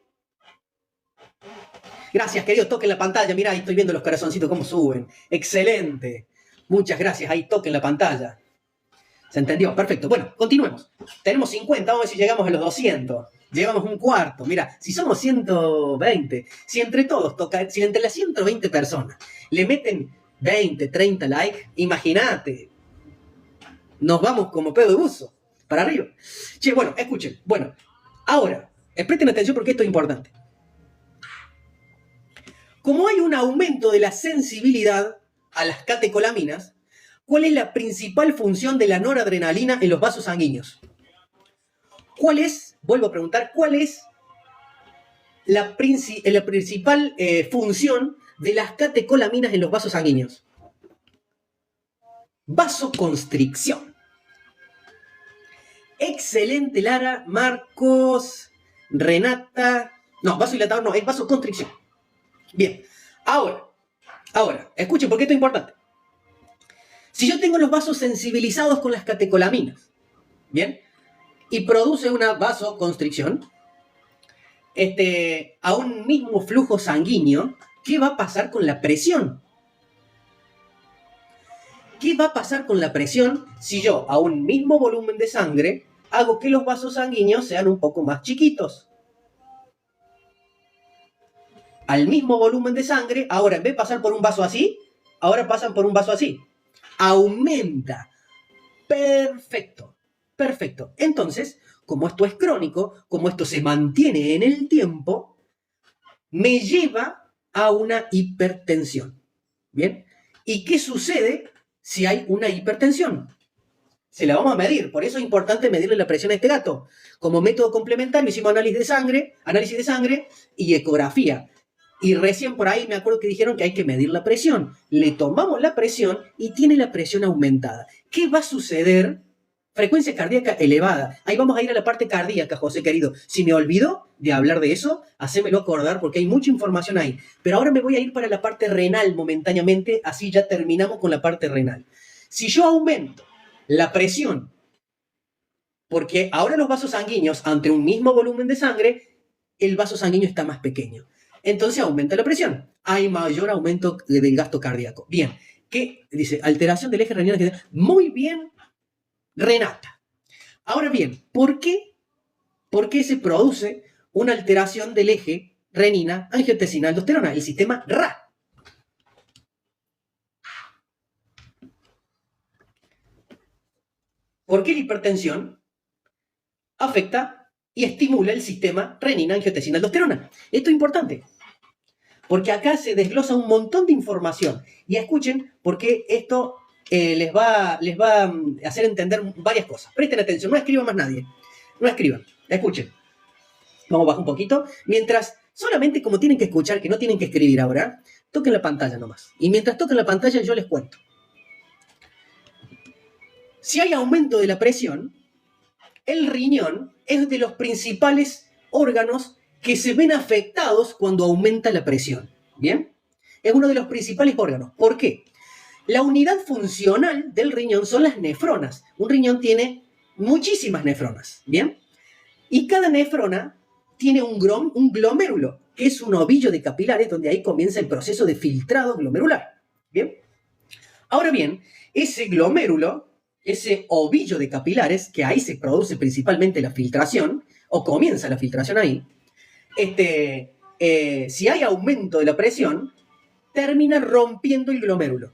Gracias, querido. Toquen la pantalla. Mira, ahí estoy viendo los corazoncitos cómo suben. Excelente. Muchas gracias. Ahí toquen la pantalla. ¿Se entendió? Perfecto. Bueno, continuemos. Tenemos 50. Vamos a ver si llegamos a los 200. Llevamos un cuarto. Mira, si somos 120, si entre todos tocan, si entre las 120 personas le meten 20, 30 likes, imagínate. Nos vamos como pedo de buzo. Para arriba. Che, bueno, escuchen. Bueno, ahora, presten atención porque esto es importante. Como hay un aumento de la sensibilidad a las catecolaminas, ¿cuál es la principal función de la noradrenalina en los vasos sanguíneos? vuelvo a preguntar, cuál es la principal función de las catecolaminas en los vasos sanguíneos? Vasoconstricción. Excelente, Lara, Marcos, Renata. No, vasodilatador no, es vasoconstricción. Bien, ahora, escuchen, porque esto es importante. Si yo tengo los vasos sensibilizados con las catecolaminas, ¿bien? Y produce una vasoconstricción, a un mismo flujo sanguíneo, ¿qué va a pasar con la presión? ¿Qué va a pasar con la presión si yo, a un mismo volumen de sangre, hago que los vasos sanguíneos sean un poco más chiquitos? Al mismo volumen de sangre, ahora en vez de pasar por un vaso así, ahora pasan por un vaso así. Aumenta. Perfecto. Perfecto. Entonces, como esto es crónico, como esto se mantiene en el tiempo, me lleva a una hipertensión. ¿Bien? ¿Y qué sucede si hay una hipertensión? Se la vamos a medir, por eso es importante medirle la presión a este gato. Como método complementario hicimos análisis de sangre y ecografía. Y recién por ahí me acuerdo que dijeron que hay que medir la presión. Le tomamos la presión y tiene la presión aumentada. ¿Qué va a suceder? Frecuencia cardíaca elevada. Ahí vamos a ir a la parte cardíaca, José querido. Si me olvido de hablar de eso, hacémelo acordar porque hay mucha información ahí. Pero ahora me voy a ir para la parte renal momentáneamente, así ya terminamos con la parte renal. Si yo aumento la presión, porque ahora los vasos sanguíneos, ante un mismo volumen de sangre, el vaso sanguíneo está más pequeño. Entonces aumenta la presión. Hay mayor aumento del gasto cardíaco. Bien, ¿qué dice? Alteración del eje renino. Muy bien, Renata. Ahora bien, ¿por qué se produce una alteración del eje renina, angiotensina, aldosterona? El sistema RA. ¿Por qué la hipertensión afecta y estimula el sistema renina, angiotensina, aldosterona? Esto es importante, porque acá se desglosa un montón de información. Y escuchen, porque esto les va a hacer entender varias cosas. Presten atención, no escriban más nadie. No escriban, escuchen. Vamos a bajar un poquito. Mientras, solamente como tienen que escuchar, que no tienen que escribir ahora, toquen la pantalla nomás. Y mientras toquen la pantalla yo les cuento. Si hay aumento de la presión, el riñón es de los principales órganos que se ven afectados cuando aumenta la presión. ¿Bien? Es uno de los principales órganos. ¿Por qué? La unidad funcional del riñón son las nefronas. Un riñón tiene muchísimas nefronas. ¿Bien? Y cada nefrona tiene un glomérulo, que es un ovillo de capilares donde ahí comienza el proceso de filtrado glomerular. ¿Bien? Ahora bien, ese glomérulo, ese ovillo de capilares, que ahí se produce principalmente la filtración, o comienza la filtración ahí, si hay aumento de la presión, termina rompiendo el glomérulo.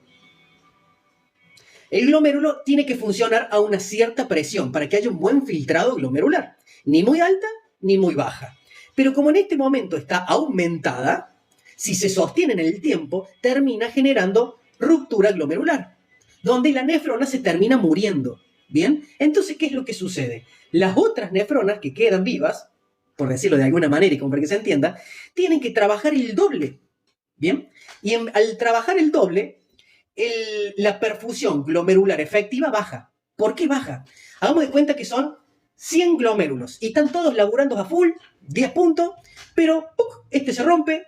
El glomérulo tiene que funcionar a una cierta presión para que haya un buen filtrado glomerular, ni muy alta ni muy baja. Pero como en este momento está aumentada, si se sostiene en el tiempo, termina generando ruptura glomerular, donde la nefrona se termina muriendo. ¿Bien? Entonces, ¿qué es lo que sucede? Las otras nefronas que quedan vivas, por decirlo de alguna manera y como para que se entienda, tienen que trabajar el doble. ¿Bien? Y al trabajar el doble, la perfusión glomerular efectiva baja. ¿Por qué baja? Hagamos de cuenta que son 100 glomérulos y están todos laburando a full, 10 puntos, pero este se rompe,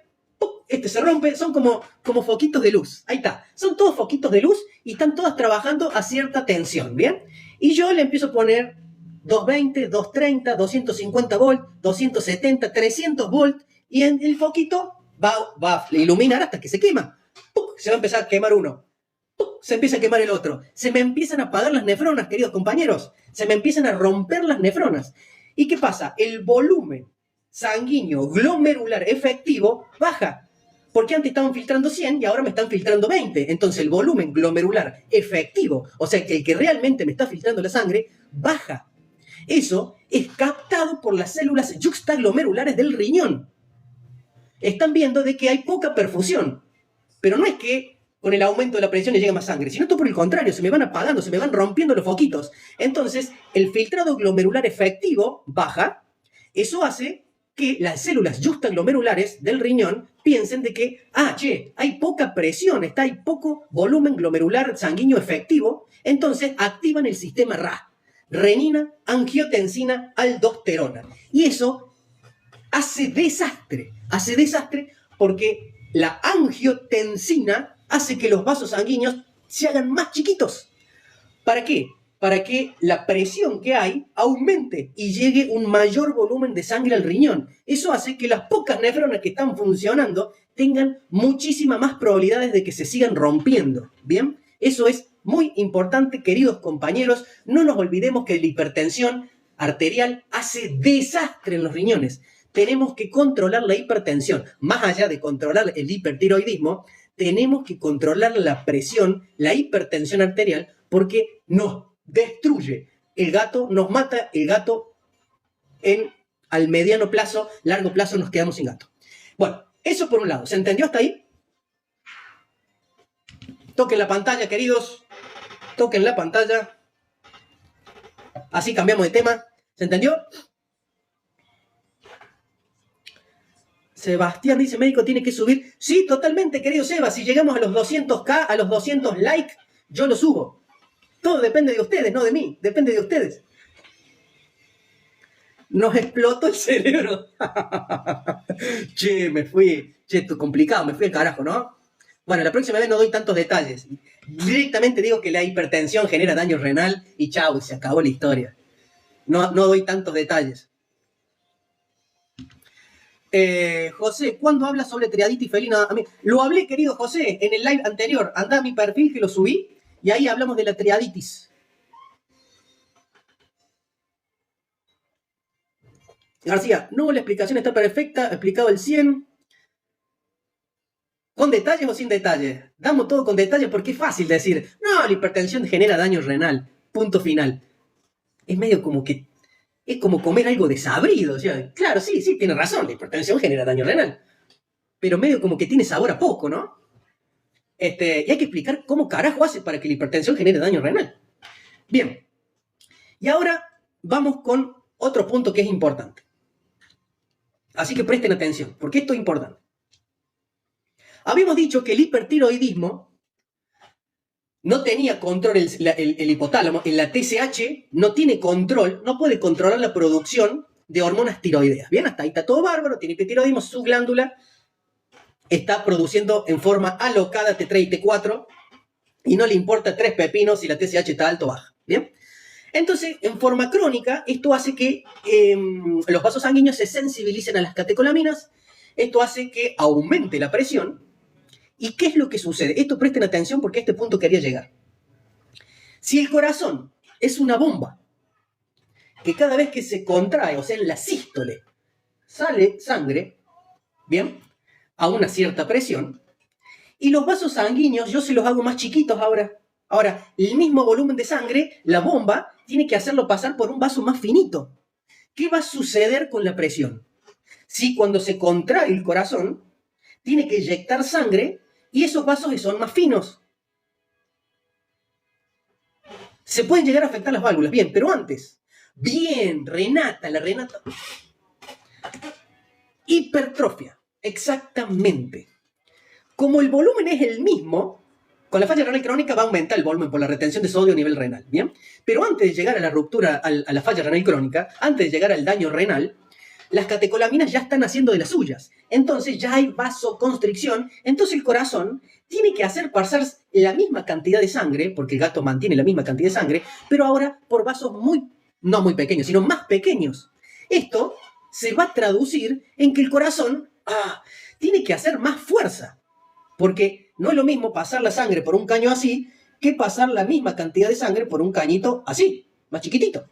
son como foquitos de luz. Ahí está, son todos foquitos de luz y están todas trabajando a cierta tensión, ¿bien? Y yo le empiezo a poner 220, 230, 250 volt, 270, 300 volt y el foquito va a iluminar hasta que se quema. Se va a empezar a quemar uno. Se empieza a quemar el otro. Se me empiezan a apagar las nefronas, queridos compañeros. Se me empiezan a romper las nefronas. ¿Y qué pasa? El volumen sanguíneo glomerular efectivo baja. Porque antes estaban filtrando 100 y ahora me están filtrando 20. Entonces el volumen glomerular efectivo, o sea, que el que realmente me está filtrando la sangre, baja. Eso es captado por las células yuxtaglomerulares del riñón. Están viendo de que hay poca perfusión. Pero no es que con el aumento de la presión le llega más sangre, sino todo por el contrario, se me van apagando, se me van rompiendo los foquitos. Entonces, el filtrado glomerular efectivo baja. Eso hace que las células justaglomerulares del riñón piensen de que, hay poca presión, hay poco volumen glomerular sanguíneo efectivo, entonces activan el sistema RA, renina, angiotensina, aldosterona. Y eso hace desastre porque la angiotensina hace que los vasos sanguíneos se hagan más chiquitos. ¿Para qué? Para que la presión que hay aumente y llegue un mayor volumen de sangre al riñón. Eso hace que las pocas nefronas que están funcionando tengan muchísimas más probabilidades de que se sigan rompiendo. ¿Bien? Eso es muy importante, queridos compañeros. No nos olvidemos que la hipertensión arterial hace desastre en los riñones. Tenemos que controlar la hipertensión. Más allá de controlar el hipertiroidismo, tenemos que controlar la presión, la hipertensión arterial, porque nos destruye el gato, nos mata el gato al mediano plazo, largo plazo nos quedamos sin gato. Bueno, eso por un lado. ¿Se entendió hasta ahí? Toquen la pantalla, queridos. Toquen la pantalla. Así cambiamos de tema. ¿Se entendió? Sebastián dice, médico, tiene que subir. Sí, totalmente, querido Seba. Si llegamos a los 200K, a los 200 likes, yo lo subo. Todo depende de ustedes, no de mí. Depende de ustedes. Nos explotó el cerebro. Che, complicado, me fui al carajo, ¿no? Bueno, la próxima vez no doy tantos detalles. Directamente digo que la hipertensión genera daño renal y chau, se acabó la historia. No doy tantos detalles. José, ¿cuándo hablas sobre triaditis felina? Lo hablé, querido José, en el live anterior. Anda a mi perfil que lo subí y ahí hablamos de la triaditis. García, no, la explicación está perfecta, explicado el 100. ¿Con detalles o sin detalles? Damos todo con detalles porque es fácil decir, no, la hipertensión genera daño renal, punto final. Es medio como que es como comer algo desabrido. O sea, claro, sí, tiene razón, la hipertensión genera daño renal. Pero medio como que tiene sabor a poco, ¿no? Y hay que explicar cómo carajo hace para que la hipertensión genere daño renal. Bien. Y ahora vamos con otro punto que es importante. Así que presten atención, porque esto es importante. Habíamos dicho que el hipertiroidismo no tenía control, el hipotálamo, en la TSH no tiene control, no puede controlar la producción de hormonas tiroideas. Bien, hasta ahí está todo bárbaro, tiene hipertiroidismo, su glándula está produciendo en forma alocada T3 y T4 y no le importa 3 pepinos si la TSH está alto o baja. Bien, entonces en forma crónica esto hace que los vasos sanguíneos se sensibilicen a las catecolaminas, esto hace que aumente la presión. ¿Y qué es lo que sucede? Esto presten atención porque a este punto quería llegar. Si el corazón es una bomba que cada vez que se contrae, o sea, en la sístole, sale sangre, ¿bien? A una cierta presión, y los vasos sanguíneos yo se los hago más chiquitos ahora. Ahora, el mismo volumen de sangre, la bomba tiene que hacerlo pasar por un vaso más finito. ¿Qué va a suceder con la presión? Si cuando se contrae el corazón, tiene que inyectar sangre y esos vasos son más finos. Se pueden llegar a afectar las válvulas, bien, pero antes. Bien, Renata. Hipertrofia, exactamente. Como el volumen es el mismo, con la falla renal crónica va a aumentar el volumen por la retención de sodio a nivel renal, ¿bien? Pero antes de llegar a la ruptura, a la falla renal crónica, antes de llegar al daño renal, las catecolaminas ya están haciendo de las suyas. Entonces ya hay vasoconstricción. Entonces el corazón tiene que hacer pasar la misma cantidad de sangre, porque el gato mantiene la misma cantidad de sangre, pero ahora por vasos no muy pequeños, sino más pequeños. Esto se va a traducir en que el corazón tiene que hacer más fuerza. Porque no es lo mismo pasar la sangre por un caño así que pasar la misma cantidad de sangre por un cañito así, más chiquitito.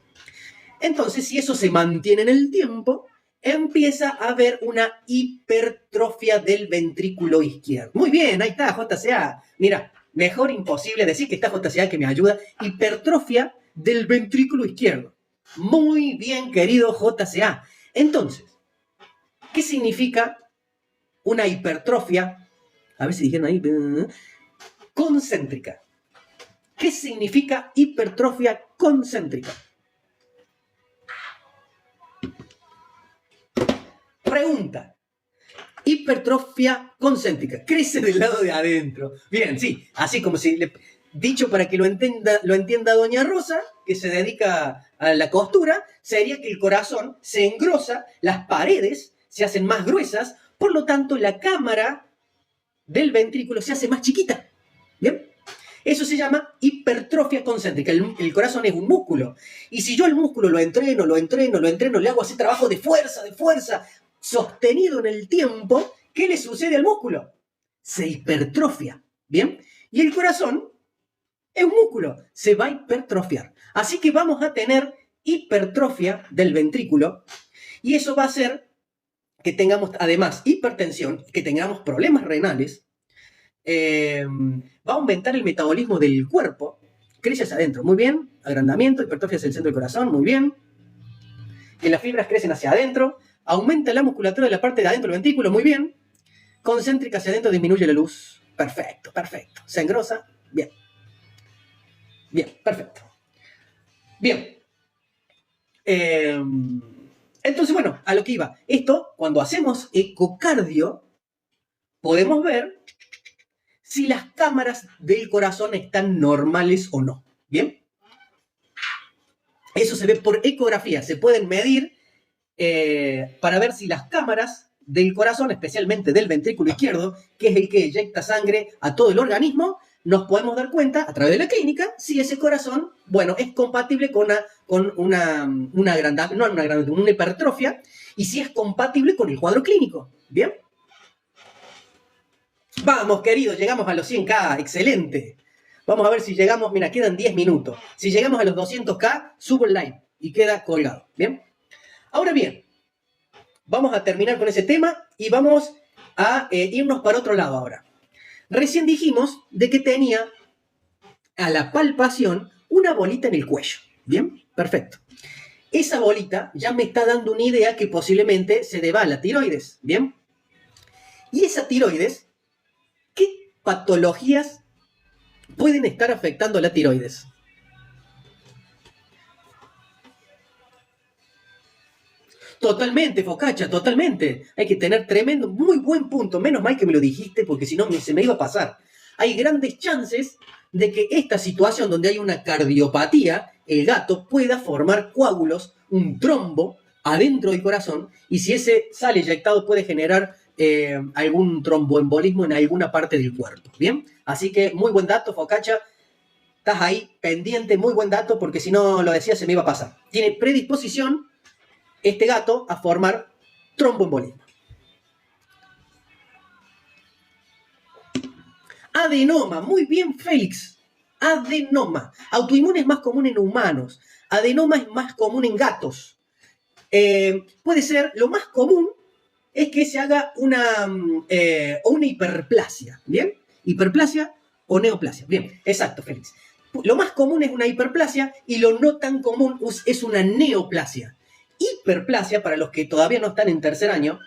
Entonces, si eso se mantiene en el tiempo, empieza a haber una hipertrofia del ventrículo izquierdo. Muy bien, ahí está, JCA. Mira, mejor imposible decir que está JCA que me ayuda. Hipertrofia del ventrículo izquierdo. Muy bien, querido JCA. Entonces, ¿qué significa una hipertrofia? A ver si dijeron ahí. concéntrica. ¿Qué significa hipertrofia concéntrica? Pregunta. Hipertrofia concéntrica. Crece del lado de adentro. Bien, sí. Así como si... Dicho para que lo entienda doña Rosa, que se dedica a la costura, sería que el corazón se engrosa, las paredes se hacen más gruesas, por lo tanto la cámara del ventrículo se hace más chiquita. ¿Bien? Eso se llama hipertrofia concéntrica. El corazón es un músculo. Y si yo el músculo lo entreno, le hago ese trabajo de fuerza, sostenido en el tiempo, ¿qué le sucede al músculo? Se hipertrofia. ¿Bien? Y el corazón es un músculo, se va a hipertrofiar. Así que vamos a tener hipertrofia del ventrículo y eso va a hacer que tengamos además hipertensión, que tengamos problemas renales, va a aumentar el metabolismo del cuerpo, crece hacia adentro, muy bien, agrandamiento, hipertrofia hacia el centro del corazón, muy bien, que las fibras crecen hacia adentro, aumenta la musculatura de la parte de adentro del ventrículo, muy bien, concéntrica hacia adentro, disminuye la luz, perfecto, se engrosa, bien. Bien, perfecto. Bien. Entonces, bueno, a lo que iba. Esto, cuando hacemos ecocardio, podemos ver si las cámaras del corazón están normales o no. ¿Bien? Eso se ve por ecografía. Se pueden medir para ver si las cámaras del corazón, especialmente del ventrículo izquierdo, que es el que eyecta sangre a todo el organismo, nos podemos dar cuenta a través de la clínica si ese corazón, bueno, es compatible con una hipertrofia y si es compatible con el cuadro clínico. ¿Bien? Vamos, queridos, llegamos a los 100K, excelente. Vamos a ver si llegamos, mira, quedan 10 minutos. Si llegamos a los 200K, subo el live y queda colgado. ¿Bien? Ahora bien, vamos a terminar con ese tema y vamos a irnos para otro lado ahora. Recién dijimos de que tenía a la palpación una bolita en el cuello. ¿Bien? Perfecto. Esa bolita ya me está dando una idea que posiblemente se deba a la tiroides. ¿Bien? Y esa tiroides, ¿qué patologías pueden estar afectando a la tiroides? Totalmente, Focaccia, totalmente. Hay que tener tremendo, muy buen punto. Menos mal que me lo dijiste porque si no se me iba a pasar. Hay grandes chances de que esta situación donde hay una cardiopatía, el gato pueda formar coágulos, un trombo adentro del corazón y si ese sale eyectado puede generar algún tromboembolismo en alguna parte del cuerpo. ¿Bien? Así que muy buen dato, Focaccia. Estás ahí pendiente, muy buen dato porque si no lo decía se me iba a pasar. Tiene predisposición este gato a formar tromboembolismo. Adenoma, muy bien, Félix. Adenoma. Autoinmune es más común en humanos. Adenoma es más común en gatos. Puede ser, lo más común es que se haga una hiperplasia. ¿Bien? Hiperplasia o neoplasia. Bien, exacto, Félix. Lo más común es una hiperplasia y lo no tan común es una neoplasia. Hiperplasia, para los que todavía no están en tercer año,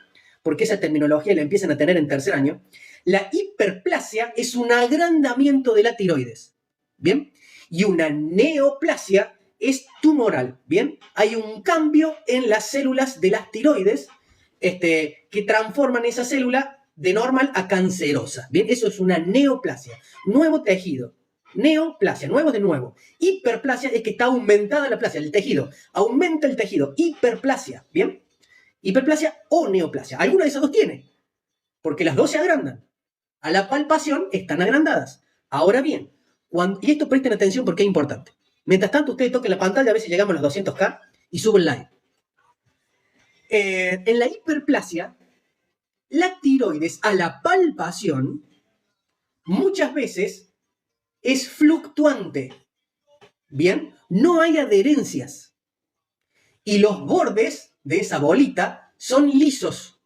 porque esa terminología la empiezan a tener en tercer año, la hiperplasia es un agrandamiento de la tiroides, ¿bien? Y una neoplasia es tumoral, ¿bien? Hay un cambio en las células de las tiroides que transforman esa célula de normal a cancerosa, ¿bien? Eso es una neoplasia, nuevo tejido. Neoplasia, nuevo de nuevo. Hiperplasia es que está aumentada la plasia, el tejido. Aumenta el tejido. Hiperplasia, ¿bien? Hiperplasia o neoplasia. Alguna de esas dos tiene. Porque las dos se agrandan. A la palpación están agrandadas. Ahora bien, y esto presten atención porque es importante. Mientras tanto, ustedes toquen la pantalla a ver si llegamos a los 200K y subo el live. En la hiperplasia, la tiroides a la palpación muchas veces es fluctuante. Bien, no hay adherencias. Y los bordes de esa bolita son lisos.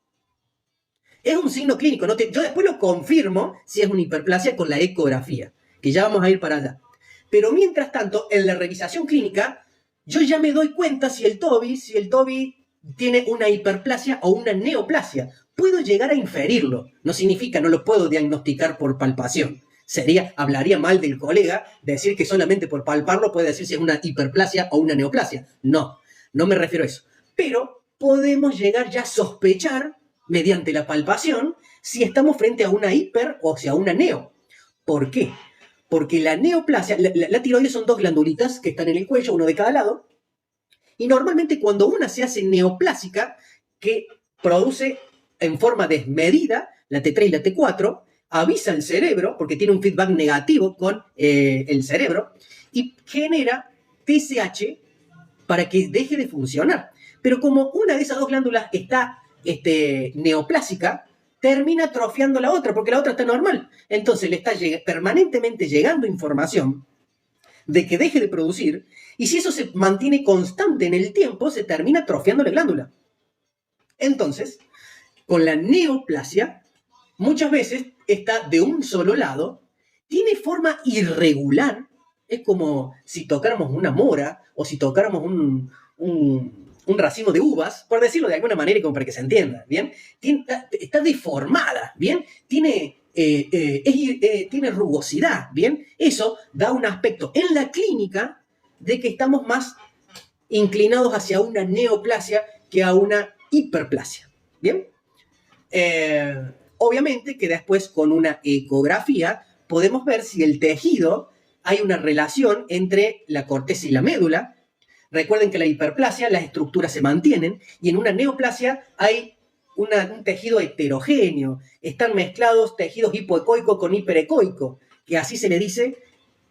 Es un signo clínico. Yo después lo confirmo si es una hiperplasia con la ecografía, que ya vamos a ir para allá. Pero mientras tanto, en la revisación clínica, yo ya me doy cuenta si el Toby tiene una hiperplasia o una neoplasia. Puedo llegar a inferirlo. No significa, no lo puedo diagnosticar por palpación. Hablaría mal del colega decir que solamente por palparlo puede decir si es una hiperplasia o una neoplasia. No, no me refiero a eso. Pero podemos llegar ya a sospechar, mediante la palpación, si estamos frente a una hiper o sea, a una neo. ¿Por qué? Porque la neoplasia, la tiroides son dos glandulitas que están en el cuello, uno de cada lado, y normalmente cuando una se hace neoplásica, que produce en forma desmedida, la T3 y la T4, avisa al cerebro, porque tiene un feedback negativo con el cerebro, y genera TSH para que deje de funcionar. Pero como una de esas dos glándulas está neoplásica, termina atrofiando la otra, porque la otra está normal. Entonces le está permanentemente llegando información de que deje de producir, y si eso se mantiene constante en el tiempo, se termina atrofiando la glándula. Entonces, con la neoplasia, muchas veces está de un solo lado, tiene forma irregular, es como si tocáramos una mora o si tocáramos un racimo de uvas, por decirlo de alguna manera y como para que se entienda, ¿bien? Está deformada, ¿bien? Tiene rugosidad, ¿bien? Eso da un aspecto en la clínica de que estamos más inclinados hacia una neoplasia que a una hiperplasia, ¿bien? Obviamente que después con una ecografía podemos ver si el tejido hay una relación entre la corteza y la médula. Recuerden que en la hiperplasia las estructuras se mantienen y en una neoplasia hay un tejido heterogéneo. Están mezclados tejidos hipoecoico con hiperecoico, que así se le dice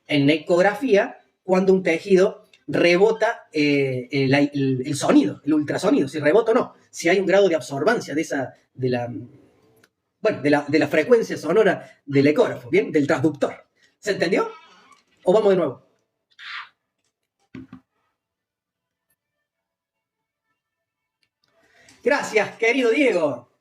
en ecografía cuando un tejido rebota el sonido, el ultrasonido, si rebota o no, si hay un grado de absorbancia de la frecuencia sonora del ecógrafo, ¿bien? Del transductor. ¿Se entendió? ¿O vamos de nuevo? Gracias, querido Diego.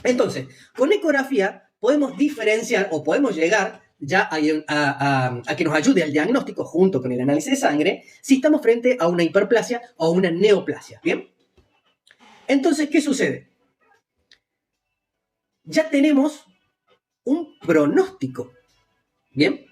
Entonces, con ecografía podemos diferenciar o podemos llegar ya a que nos ayude al diagnóstico junto con el análisis de sangre si estamos frente a una hiperplasia o una neoplasia, ¿bien? Entonces, ¿qué sucede? Ya tenemos un pronóstico, ¿bien?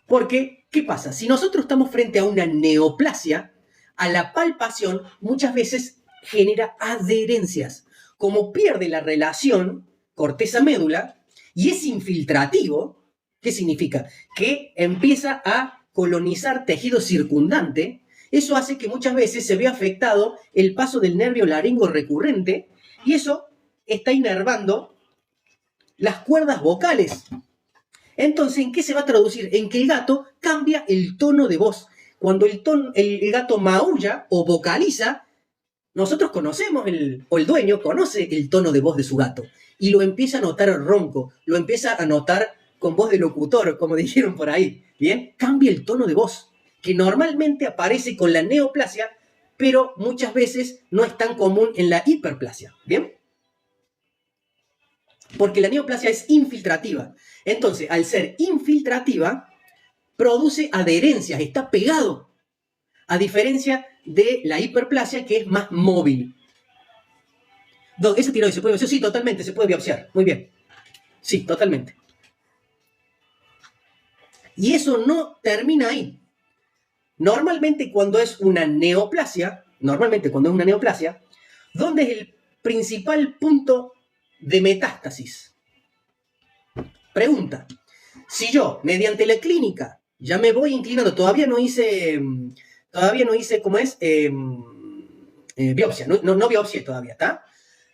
Porque, ¿qué pasa? Si nosotros estamos frente a una neoplasia, a la palpación muchas veces genera adherencias. Como pierde la relación corteza-médula y es infiltrativo, ¿qué significa? Que empieza a colonizar tejido circundante. Eso hace que muchas veces se vea afectado el paso del nervio laringo recurrente y eso está inervando las cuerdas vocales. Entonces, ¿en qué se va a traducir? En que el gato cambia el tono de voz. Cuando el gato maulla o vocaliza, nosotros conocemos, o el dueño conoce el tono de voz de su gato y lo empieza a notar ronco, lo empieza a notar con voz de locutor, como dijeron por ahí, ¿bien? Cambia el tono de voz, que normalmente aparece con la neoplasia, pero muchas veces no es tan común en la hiperplasia, ¿bien? Porque la neoplasia es infiltrativa. Entonces, al ser infiltrativa, produce adherencias, está pegado, a diferencia de la hiperplasia, que es más móvil. ¿Esa tiroides se puede biopsiar? Sí, totalmente, se puede biopsiar. Muy bien. Sí, totalmente. Y eso no termina ahí. Normalmente cuando es una neoplasia, ¿dónde es el principal punto de metástasis? Pregunta. Si yo, mediante la clínica, ya me voy inclinando, todavía no hice, ¿cómo es? Biopsia, no biopsia todavía, ¿está?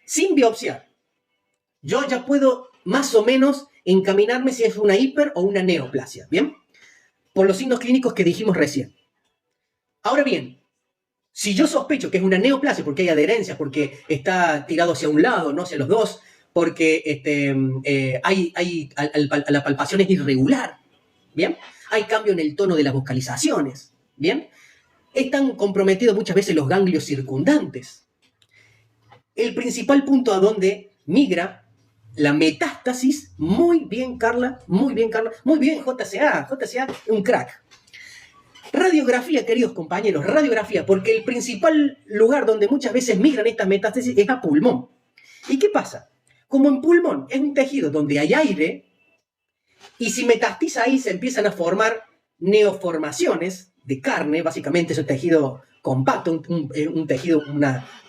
Sin biopsiar, yo ya puedo más o menos encaminarme si es una hiper o una neoplasia, ¿bien? Por los signos clínicos que dijimos recién. Ahora bien, si yo sospecho que es una neoplasia porque hay adherencias, porque está tirado hacia un lado, no hacia los dos, porque la palpación es irregular, ¿bien? Hay cambio en el tono de las vocalizaciones, ¿bien? Están comprometidos muchas veces los ganglios circundantes. El principal punto a donde migra la metástasis, muy bien, Carla, muy bien, JCA, un crack. Radiografía, queridos compañeros, radiografía, porque el principal lugar donde muchas veces migran estas metástasis es a pulmón. ¿Y qué pasa? Como en pulmón es un tejido donde hay aire Y si metastiza ahí, se empiezan a formar neoformaciones de carne, básicamente es un tejido compacto, un tejido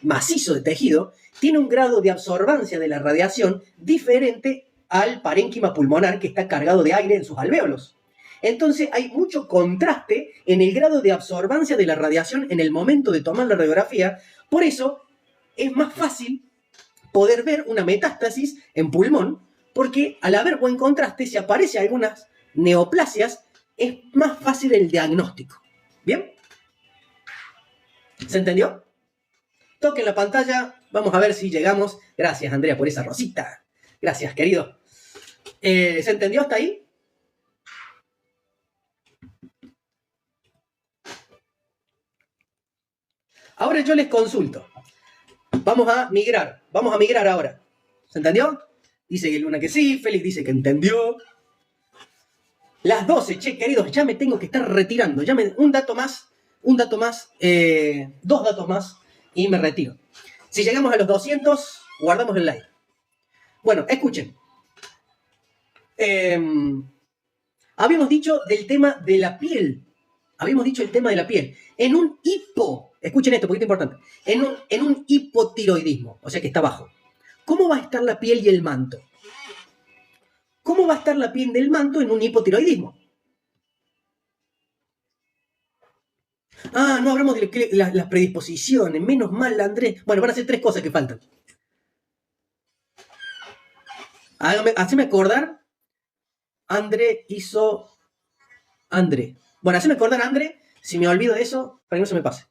macizo de tejido, tiene un grado de absorbancia de la radiación diferente al parénquima pulmonar que está cargado de aire en sus alvéolos. Entonces hay mucho contraste en el grado de absorbancia de la radiación en el momento de tomar la radiografía, por eso es más fácil poder ver una metástasis en pulmón, porque al haber buen contraste, si aparece algunas neoplasias, es más fácil el diagnóstico. ¿Bien? ¿Se entendió? Toquen la pantalla, vamos a ver si llegamos. Gracias, Andrea, por esa rosita. Gracias, querido. ¿Se entendió hasta ahí? Ahora yo les consulto. Vamos a migrar ahora. ¿Se entendió? Dice que Luna que sí, Félix dice que entendió. Las 12, che, queridos, ya me tengo que estar retirando. Un dato más, dos datos más y me retiro. Si llegamos a los 200, guardamos el live. Bueno, escuchen. Habíamos dicho del tema de la piel. En un escuchen esto, porque es importante. En un hipotiroidismo, o sea que está bajo. ¿Cómo va a estar la piel y el manto? ¿Cómo va a estar la piel del manto en un hipotiroidismo? Ah, no hablamos de las predisposiciones. Menos mal, Andrés. Bueno, van a ser 3 cosas que faltan. Haceme acordar. André. Bueno, haceme acordar, André, si me olvido de eso, para que no se me pase.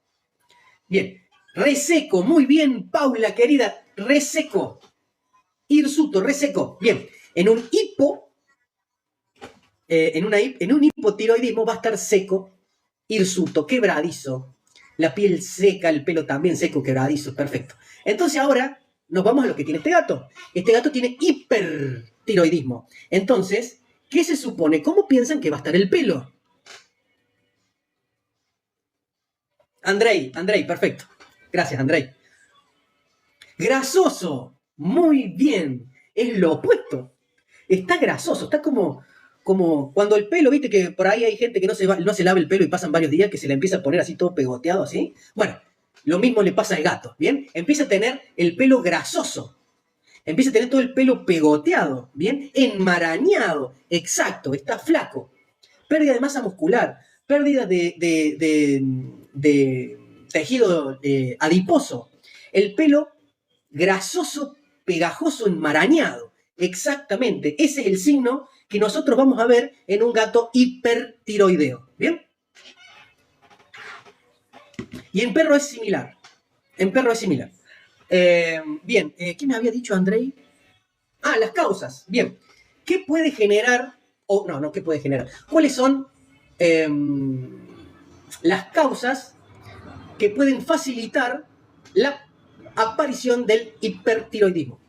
Bien. Reseco, muy bien, Paula, querida. Reseco. Hirsuto, reseco. Bien. En un hipotiroidismo va a estar seco, hirsuto, quebradizo. La piel seca, el pelo también seco, quebradizo. Perfecto. Entonces ahora nos vamos a lo que tiene este gato. Este gato tiene hipertiroidismo. Entonces, ¿qué se supone? ¿Cómo piensan que va a estar el pelo? Andrei, perfecto. Gracias, Andrei. Grasoso. Muy bien. Es lo opuesto. Está grasoso, está como cuando el pelo, viste que por ahí hay gente que no se lava el pelo y pasan varios días que se le empieza a poner así todo pegoteado, así. Bueno, lo mismo le pasa al gato, ¿bien? Empieza a tener el pelo grasoso. Empieza a tener todo el pelo pegoteado, ¿bien? Enmarañado, exacto, está flaco. Pérdida de masa muscular, pérdida de tejido adiposo. El pelo grasoso, pegajoso, enmarañado. Exactamente, ese es el signo que nosotros vamos a ver en un gato hipertiroideo. ¿Bien? Y en perro es similar. Bien, ¿qué me había dicho Andrei? Ah, las causas. Bien. ¿Qué puede generar? ¿Qué puede generar? ¿Cuáles son las causas que pueden facilitar la aparición del hipertiroidismo?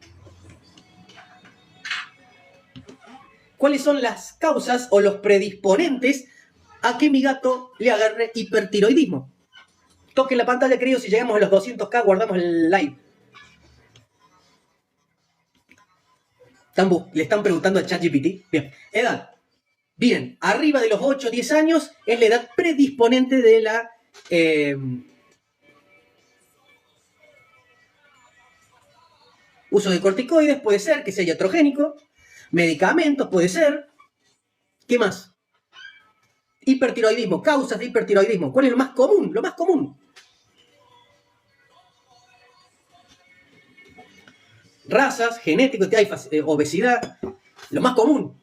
¿Cuáles son las causas o los predisponentes a que mi gato le agarre hipertiroidismo? Toquen la pantalla, queridos, si llegamos a los 200K, guardamos el live. Le están preguntando a ChatGPT. Bien, edad. Bien, arriba de los 8 o 10 años es la edad predisponente de la... uso de corticoides, puede ser que sea iatrogénico. Medicamentos, puede ser. ¿Qué más? Hipertiroidismo, causas de hipertiroidismo. ¿Cuál es lo más común? Lo más común. Razas, genéticos, obesidad. Lo más común.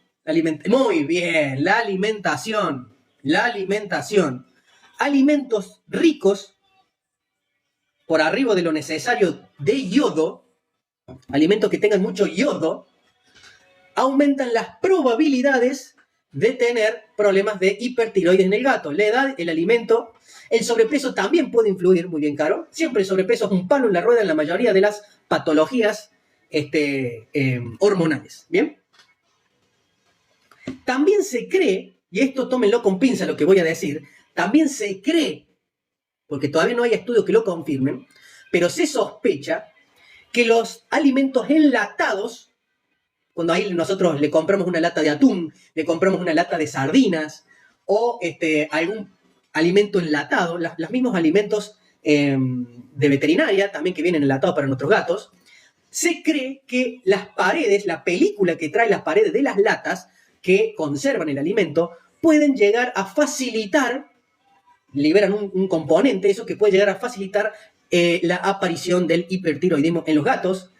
Muy bien, la alimentación. Alimentos ricos por arriba de lo necesario de yodo, alimentos que tengan mucho yodo, aumentan las probabilidades de tener problemas de hipertiroides en el gato. La edad, el alimento, el sobrepeso también puede influir, muy bien, Caro. Siempre el sobrepeso es un palo en la rueda en la mayoría de las patologías hormonales. ¿Bien? También se cree, y esto tómenlo con pinza lo que voy a decir, también se cree, porque todavía no hay estudios que lo confirmen, pero se sospecha que los alimentos enlatados, cuando ahí nosotros le compramos una lata de atún, le compramos una lata de sardinas o algún alimento enlatado, los mismos alimentos de veterinaria también que vienen enlatados para nuestros gatos, se cree que las paredes, la película que trae las paredes de las latas que conservan el alimento, pueden llegar a facilitar, liberan un componente, eso que puede llegar a facilitar la aparición del hipertiroidismo en los gatos,